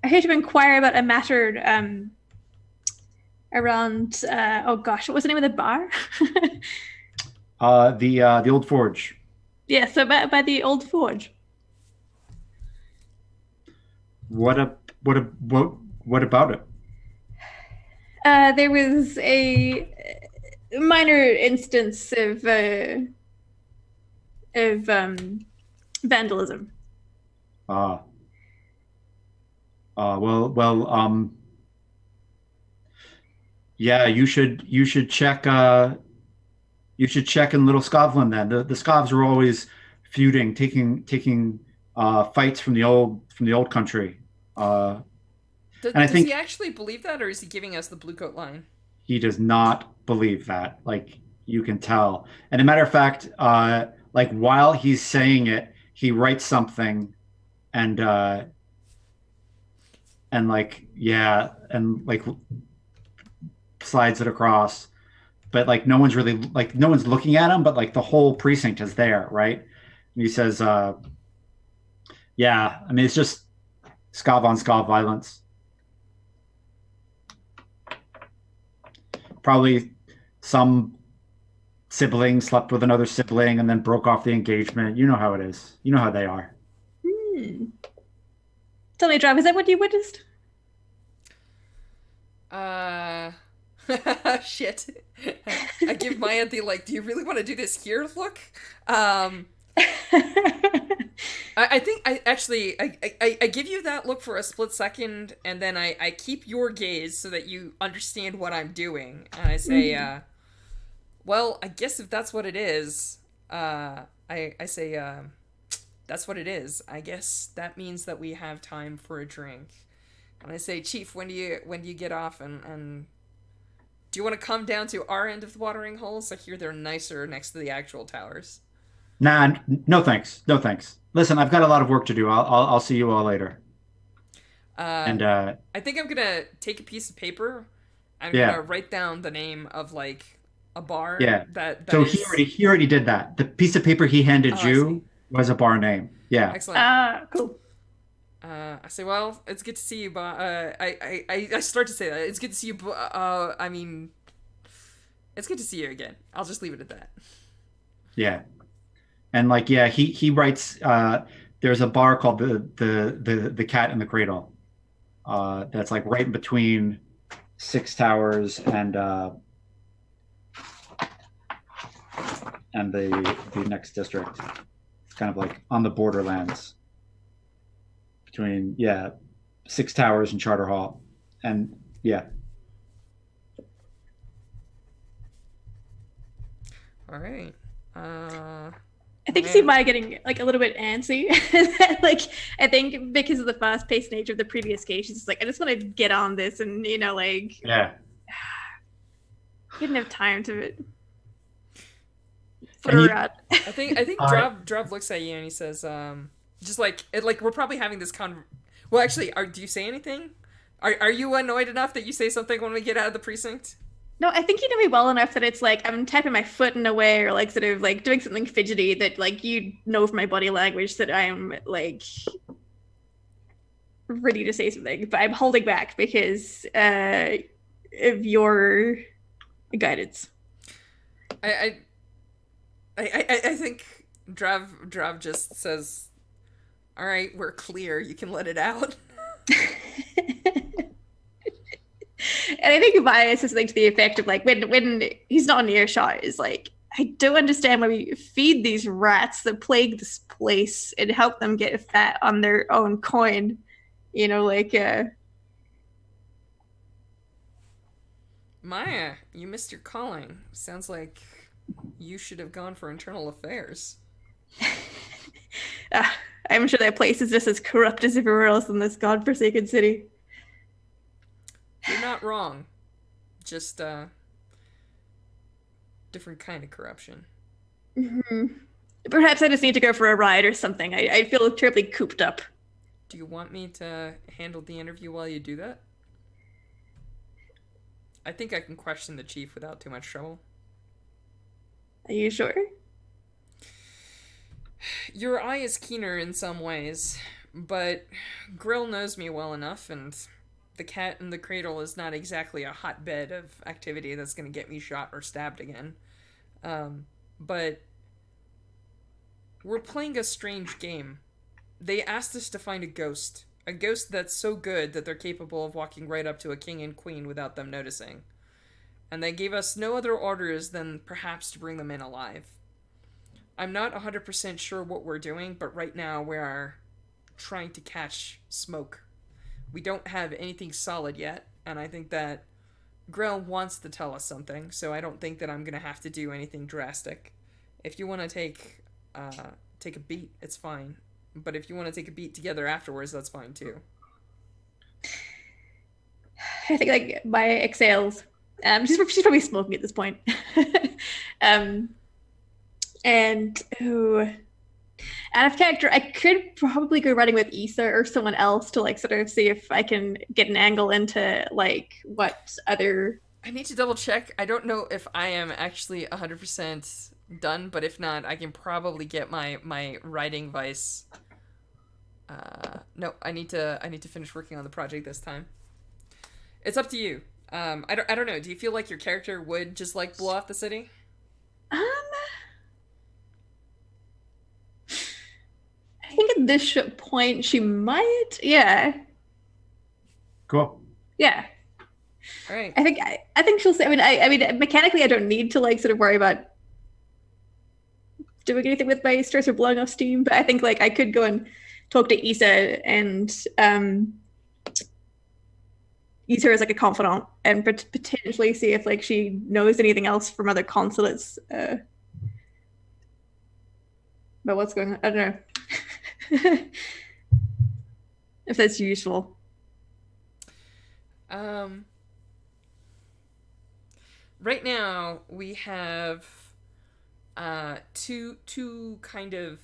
hate to inquire about a matter around. Oh gosh, what was the name of the bar?
The old forge.
Yeah, so by the old forge.
What about it?
There was a minor instance of vandalism.
Uh well, yeah, you should check in Little Scotland then. The Scovs are always feuding, taking fights from the old country. And I
Does he
think
actually believe that, or is he giving us the Bluecoat line?
he does not believe that. Like you can tell. And a matter of fact, like while he's saying it, he writes something and like yeah, and like slides it across. But like no one's looking at him, but like the whole precinct is there, right? And he says, yeah, I mean it's just scav on scav violence. Probably some sibling slept with another sibling and then broke off the engagement. You know how it is. You know how they are.
Hmm. Tell me, Drav, is that what you witnessed?
Uh, shit. I give Maya the like, do you really want to do this here look? I think I actually I give you that look for a split second, and then I keep your gaze so that you understand what I'm doing, and I say, well, I guess if that's what it is, I say, that's what it is. I guess that means that we have time for a drink. And I say, Chief, when do you get off, and do you want to come down to our end of the watering holes? I hear they're nicer next to the actual towers.
Nah, no thanks. No thanks. Listen, I've got a lot of work to do. I'll see you all later. And
I think I'm gonna take a piece of paper. I'm
yeah,
gonna write down the name of like a bar
yeah.
that
So he
is.
already did that. The piece of paper he handed
Oh, I see.
you was a bar name. Yeah.
Excellent.
Cool.
I say, well, it's good to see you, but I start to say that it's good to see you. I mean, it's good to see you again. I'll just leave it at that.
Yeah. And like yeah, he writes there's a bar called the Cat in the Cradle. That's like right in between Six Towers and the next district. It's kind of like on the borderlands between yeah, Six Towers and Charter Hall. And yeah.
All right.
I think you see
Man.
Maya getting like a little bit antsy. Like I think because of the fast-paced nature of the previous case, she's just like, I just want to get on this, and like
Yeah.
didn't have time to put
And
her
you
out.
I think
uh
Drav looks at you and he says, just like like we're probably having this Well, actually, do you say anything? Are you annoyed enough that you say something when we get out of the precinct?
No, I think you know me well enough that it's like I'm tapping my foot in a way, or like sort of like doing something fidgety that like you know from my body language that I'm like ready to say something, but I'm holding back because of your guidance.
I I think Drav just says, "All right, we're clear. You can let it out."
And I think Maya says something to the effect of like when he's not in earshot is like, I don't understand why we feed these rats that plague this place and help them get fat on their own coin. Like
Maya, you missed your calling. Sounds like you should have gone for internal affairs.
uh, I'm sure that place is just as corrupt as everywhere else in this godforsaken city.
You're not wrong. Just different kind of corruption.
Mm-hmm. Perhaps I just need to go for a ride or something. I feel terribly cooped up.
Do you want me to handle the interview while you do that? I think I can question the chief without too much trouble.
Are you sure?
Your eye is keener in some ways, but Grill knows me well enough, and the cat in the cradle is not exactly a hotbed of activity that's going to get me shot or stabbed again. But we're playing a strange game. They asked us to find a ghost that's so good that they're capable of walking right up to a king and queen without them noticing. And they gave us no other orders than perhaps to bring them in alive. I'm not 100% sure what we're doing, but right now we are trying to catch smoke. We don't have anything solid yet, and I think that Grell wants to tell us something, so I don't think that I'm gonna have to do anything drastic. If you want to take a beat, it's fine. But if you want to take a beat together afterwards, that's fine too.
I think like Maya exhales. She's probably smoking at this point. um, and ooh, out of character, I could probably go running with Issa or someone else to like sort of see if I can get an angle into like what other.
I need to double check. I don't know if I am actually 100% done, but if not, I can probably get my writing vice. No, I need to finish working on the project this time. It's up to you. I don't know. Do you feel like your character would just like blow off the city?
Um, I think at this point she might. Yeah,
cool.
yeah.
All right.
I think she'll say. I mean, mechanically, I don't need to like sort of worry about doing anything with my stress or blowing off steam. But I think like I could go and talk to Issa and use her as like a confidant and potentially see if like she knows anything else from other consulates about what's going on. I don't know if that's useful.
Right now we have two kind of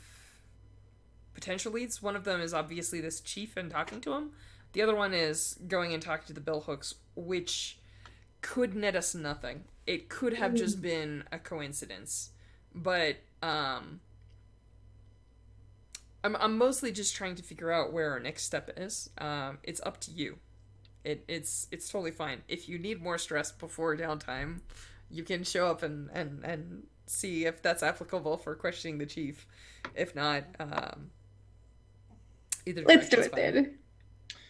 potential leads. One of them is obviously this chief and talking to him, The other one is going and talking to the billhooks, which could net us nothing. It could have just been a coincidence, but I'm mostly just trying to figure out where our next step is. It's up to you. It's totally fine. If you need more stress before downtime, you can show up and see if that's applicable for questioning the chief. If not, either
Let's do
direction's
it
fine.
then.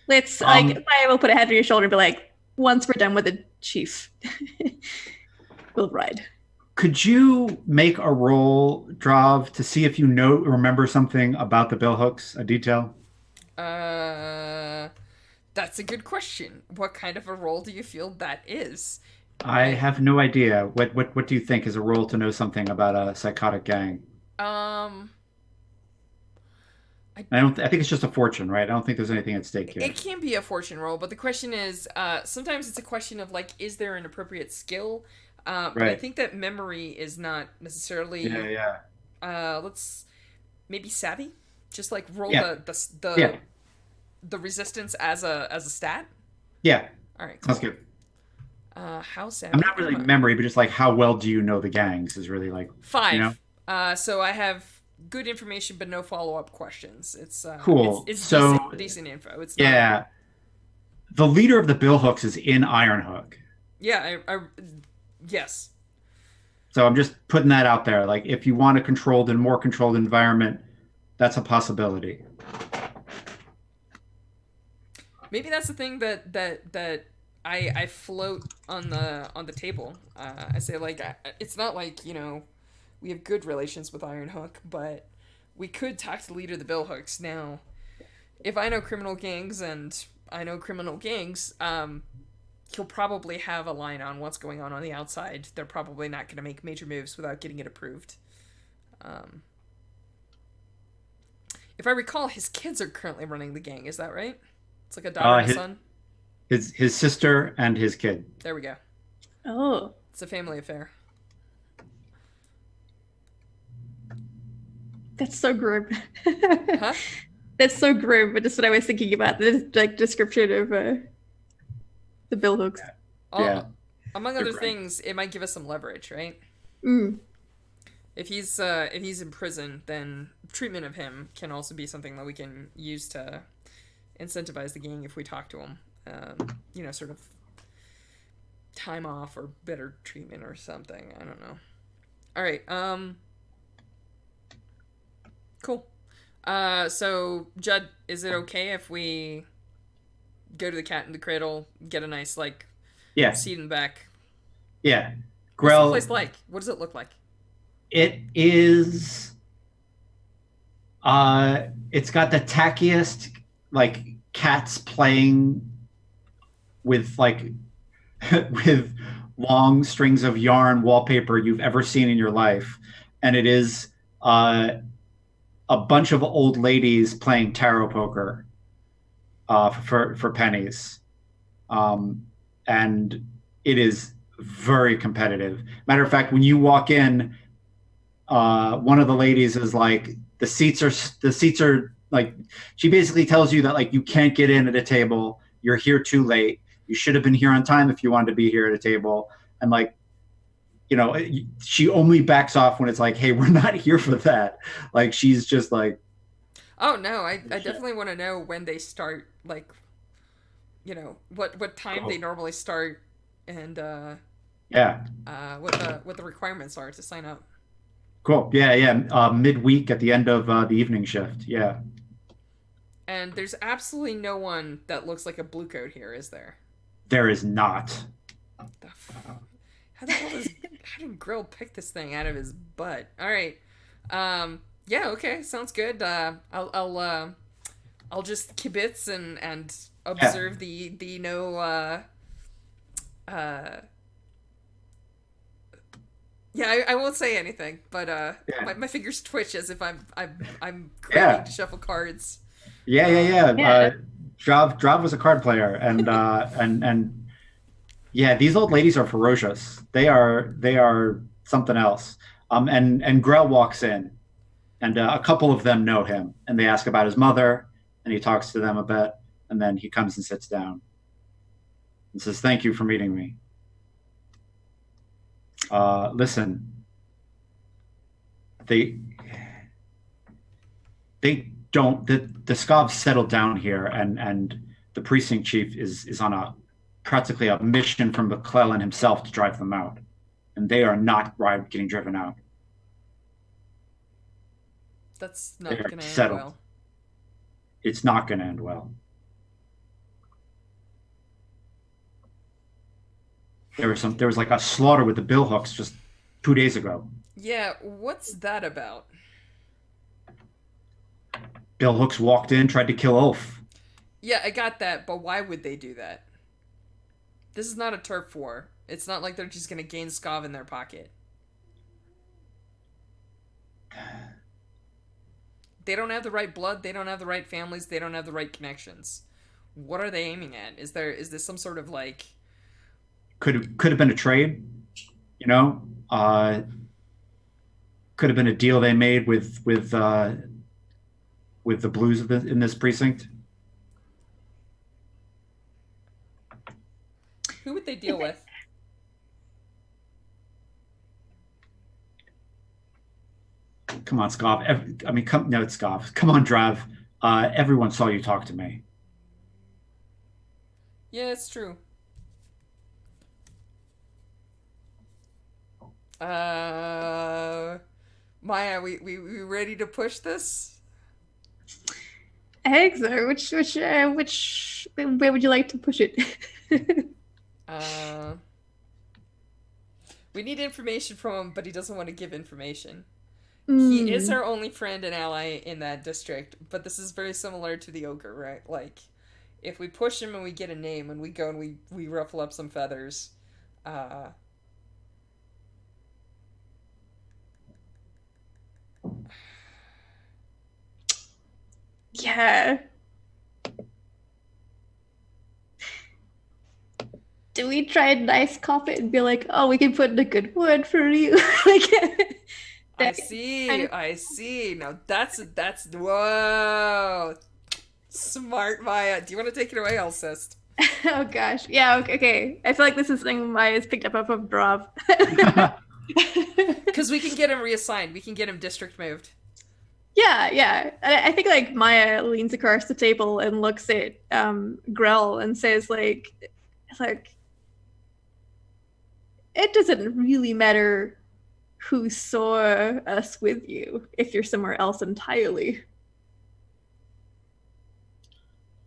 Let's like I will put a head on your shoulder and be like, once we're done with the chief, we'll ride.
Could you make a roll, Drav, to see if you remember something about the billhooks, a detail?
Uh, that's a good question. What kind of a role do you feel that is?
I have no idea. What do you think is a roll to know something about a psychotic gang?
Um, I
I think it's just a fortune, right? I don't think there's anything at stake here.
It can be a fortune roll, but the question is, sometimes it's a question of like, is there an appropriate skill? But I
Right.
think that memory is not necessarily.
Yeah, yeah.
Let's maybe savvy. Just like roll
Yeah.
the
Yeah.
the resistance as a stat.
Yeah.
All right,
Sounds
cool.
good.
How savvy
I'm not really
am I?
memory, but just like how well do you know the gangs is really like, you know?
5. So I have good information, but no follow up questions.
Cool.
It's
So,
decent info. It's not.
yeah, the leader of the Billhooks is in Ironhook.
Yeah, yes.
So I'm just putting that out there. Like, if you want a controlled and more controlled environment, that's a possibility.
Maybe that's the thing that I float on the table. I say like it's not like we have good relations with Ironhook, but we could talk to the leader of the Billhooks. Now, if I know criminal gangs and I know criminal gangs, he'll probably have a line on what's going on the outside. They're probably not going to make major moves without getting it approved. Um, if I recall, his kids are currently running the gang. Is that right? It's like a daughter
Uh,
and a
his,
son.
his sister and his kid.
There we go.
Oh,
It's a family affair.
that's so grim.
Huh?
That's so grim, but just what I was thinking about the like description of the bill hooks.
Yeah.
Among
They're
other
great.
things, it might give us some leverage, right?
Mm.
If he's in prison, then treatment of him can also be something that we can use to incentivize the gang if we talk to him. Sort of time off or better treatment or something. I don't know. All right. Cool. So Judd, is it okay if we go to the Cat in the Cradle, get a nice like
Yeah.
seat in the back?
Yeah.
What's the
Grell,
place like? What does it look like?
it is it's got the tackiest like cats playing with like with long strings of yarn wallpaper you've ever seen in your life. And it is a bunch of old ladies playing tarot poker for pennies. And it is very competitive. Matter of fact, when you walk in, one of the ladies is like, the seats are like, she basically tells you that like you can't get in at a table. You're here too late. You should have been here on time if you wanted to be here at a table. And like, she only backs off when it's like, hey, we're not here for that. Like, she's just like,
Oh no, I definitely want to know when they start. Like, what time they
cool.
normally start, and
Yeah,
what the requirements are to sign up.
cool. Yeah, yeah. Midweek at the end of the evening shift. Yeah,
And there's absolutely no one that looks like a blue coat here, is there?
there is not.
The f- How the hell does how did Grill pick this thing out of his butt? All right, yeah, okay, sounds good. I'll just kibitz and
Yeah,
observe the no uh yeah, I won't say anything, but
yeah,
my fingers twitch as if I'm craving
yeah,
to shuffle cards.
yeah, yeah,
Um,
yeah.
Yeah.
Drav was a card player, and yeah, these old ladies are ferocious. They are something else. And Grell walks in, and a couple of them know him, and they ask about his mother, and he talks to them a bit. And then he comes and sits down and says, "Thank you for meeting me. Listen, they don't the Scovs settled down here, and the precinct chief is on a practically a mission from McClellan himself to drive them out, and they are not getting driven out.
That's
They
not
are
gonna end
settled.
well.
It's not going to end well. There was like a slaughter with the billhooks just 2 days ago.
Yeah, what's that about?
Billhooks walked in, tried to kill Ulf.
Yeah, I got that, but why would they do that? This is not a turf war. It's not like they're just gonna gain Scov in their pocket. They don't have the right blood, they don't have the right families, they don't have the right connections. What are they aiming at? Is this some sort of like
Could have been a trade, you know. Could have been a deal they made with the Blues in this precinct.
who would they deal with?
Come on, Scov. No, it's Scov. Come on, Drav. Everyone saw you talk to me.
Yeah, it's true. Maya, we ready to push this?
I think so. Which where would you like to push it?
We need information from him, but he doesn't want to give information. He is
Mm.
our only friend and ally in that district, but this is very similar to the ogre, right? Like, if we push him and we get a name and we go and we ruffle up some feathers, uh,
Yeah. Do we try and nice cop it and be like, oh, we can put in a good word for you? Like,
I see, I see. Now that's whoa, smart Maya. Do you want to take it away, Alcest?
oh gosh. Yeah, okay. I feel like this is something Maya's picked up of Drav.
Because we can get him reassigned. We can get him district moved.
Yeah. I think like Maya leans across the table and looks at Grell and says like it doesn't really matter who saw us with you if you're somewhere else entirely.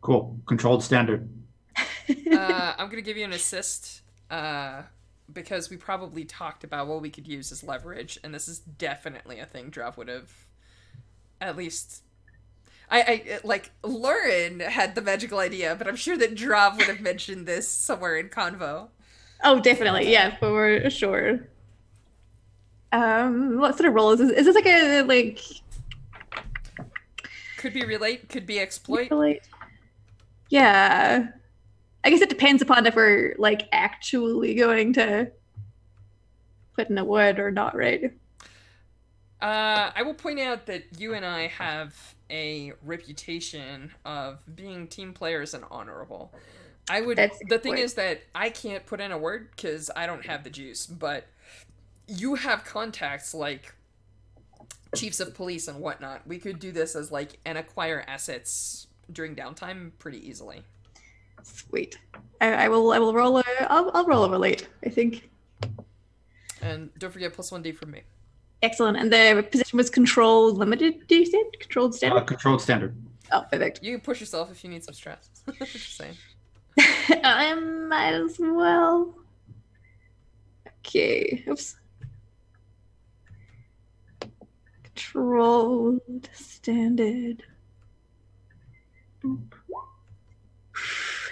Cool. Controlled standard.
I'm gonna give you an assist because we probably talked about what we could use as leverage, and this is definitely a thing Drav would have at least. I like Lurin had the magical idea, but I'm sure that Drav would have mentioned this somewhere in convo.
Oh, definitely, yeah, for sure. What sort of role is this? Is this like a like?
Could be relate, could be exploit.
Relate? Yeah, I guess it depends upon if we're like actually going to put in a word or not, right?
I will point out that you and I have a reputation of being team players and honorable. I would.
That's a
The
good
thing
point.
is that I can't put in a word because I don't have the juice, but you have contacts like chiefs of police and whatnot. We could do this as like and acquire assets during downtime pretty easily.
Sweet. I will roll a. I'll roll a relate. I think.
And don't forget +1D from me.
Excellent. And the position was control limited. Do you say controlled standard?
Controlled standard.
Oh, perfect.
You can push yourself if you need some stress. Just saying.
I might as well. Okay. Oops. Controlled standard. Boop.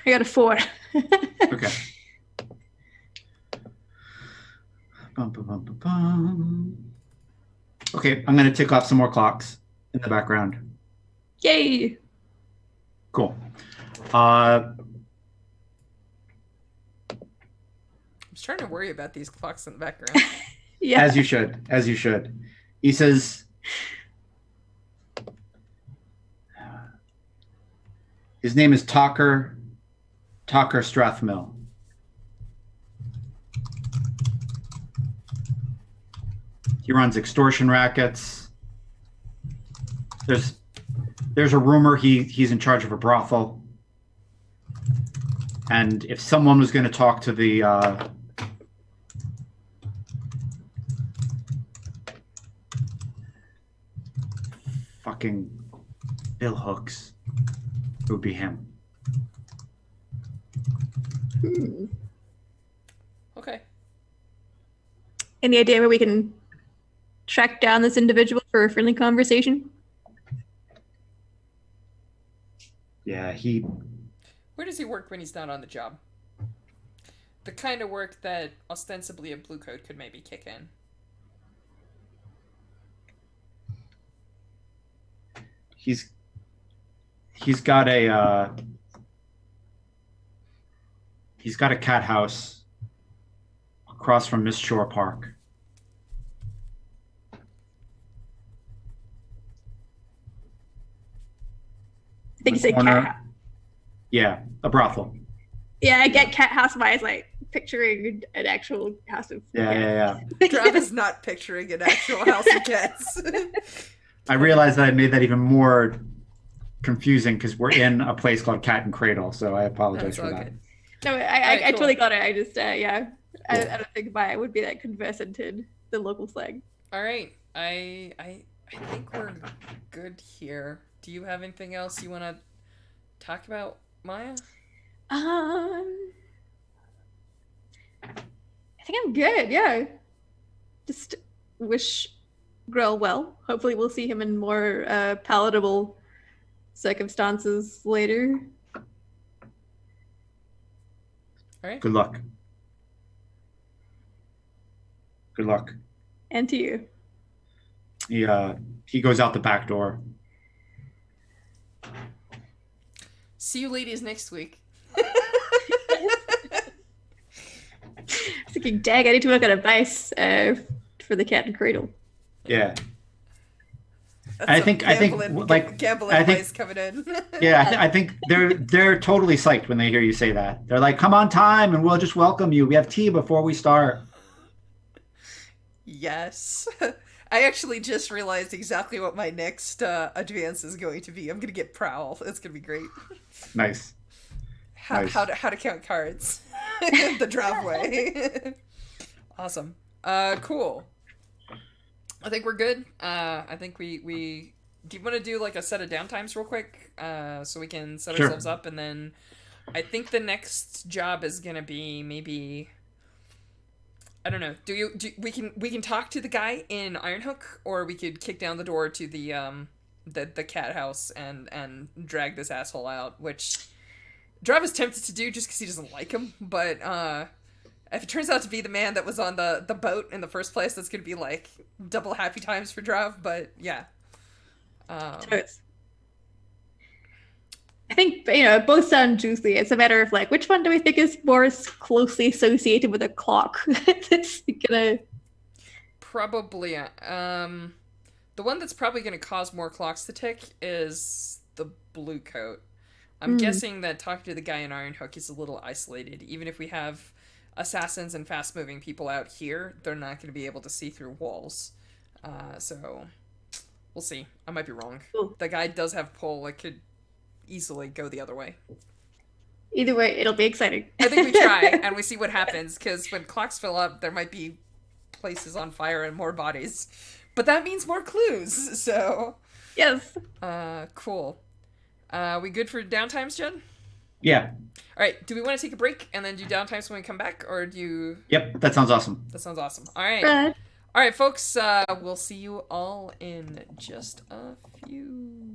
I got a 4.
Okay. Bum, bum, bum, bum, bum. Okay, I'm going to tick off some more clocks in the background.
Yay!
Cool.
I'm just trying to worry about these clocks in the background.
Yeah.
As you should. As you should. He says, His name is Talker Strathmill. He runs extortion rackets. There's a rumor he's in charge of a brothel. And if someone was going to talk to the fucking Bill Hooks, it would be him.
Okay.
Any idea where we can track down this individual for a friendly conversation?
Yeah,
Where does he work when he's not on the job? The kind of work that ostensibly a Bluecoat could maybe kick in.
he's got a cat house across from Miss Shore Park.
I think you said
Corner-
cat house.
Yeah, a brothel.
Yeah, I get cat house vibes, like picturing an actual house of
Yeah.
Trav is not picturing an actual house of cats.
I realized that I made that even more confusing because we're in a place called Cat and Cradle, so I apologize
That's
for
all
that.
good.
No,
Alright,
I
cool.
totally got it. I just I
Cool.
don't think I would be that conversant in the local slang.
All right, I think we're good here. Do you have anything else you want to talk about, Maya?
I think I'm good. Yeah, just wish Grell well. Hopefully, we'll see him in more palatable circumstances later.
All right.
Good luck. Good luck.
And to you.
He goes out the back door.
See you ladies next week.
I was thinking, dang, I need to work on advice for the Cat and Cradle.
Yeah.
That's
I
some
think
gambling
I think-
advice coming in.
Yeah, I think they're totally psyched when they hear you say that. They're like, "Come on time, and we'll just welcome you. We have tea before we start."
Yes. I actually just realized exactly what my next advance is going to be. I'm going to get Prowl. It's going to be great.
Nice. Nice.
How to count cards the driveway. Awesome. Cool. I think we're good. I think we do you want to do like a set of downtimes real quick so we can set
Sure.
ourselves up, and then I think the next job is going to be maybe, I don't know. We can talk to the guy in Ironhook, or we could kick down the door to the cat house and drag this asshole out, which Drav is tempted to do just because he doesn't like him, but if it turns out to be the man that was on the boat in the first place, that's gonna be like double happy times for Drav. But yeah,
I think both sound juicy. It's a matter of like which one do we think is more closely associated with a clock? That's gonna
probably the one that's probably gonna cause more clocks to tick is the Bluecoat. I'm guessing that talking to the guy in Ironhook is a little isolated. Even if we have assassins and fast-moving people out here, they're not going to be able to see through walls. So we'll see. I might be wrong.
Cool.
The guy does have pull. It could easily go the other way.
Either way, it'll be exciting.
I think we try and we see what happens, because when clocks fill up, there might be places on fire and more bodies. But that means more clues, so...
Yes.
Cool. We good for downtimes, Jen?
Yeah.
All right, do we want to take a break and then do downtimes when we come back, or do you...
Yep. That sounds awesome.
That sounds awesome. All right.
Brad.
All right, folks, we'll see you all in just a few.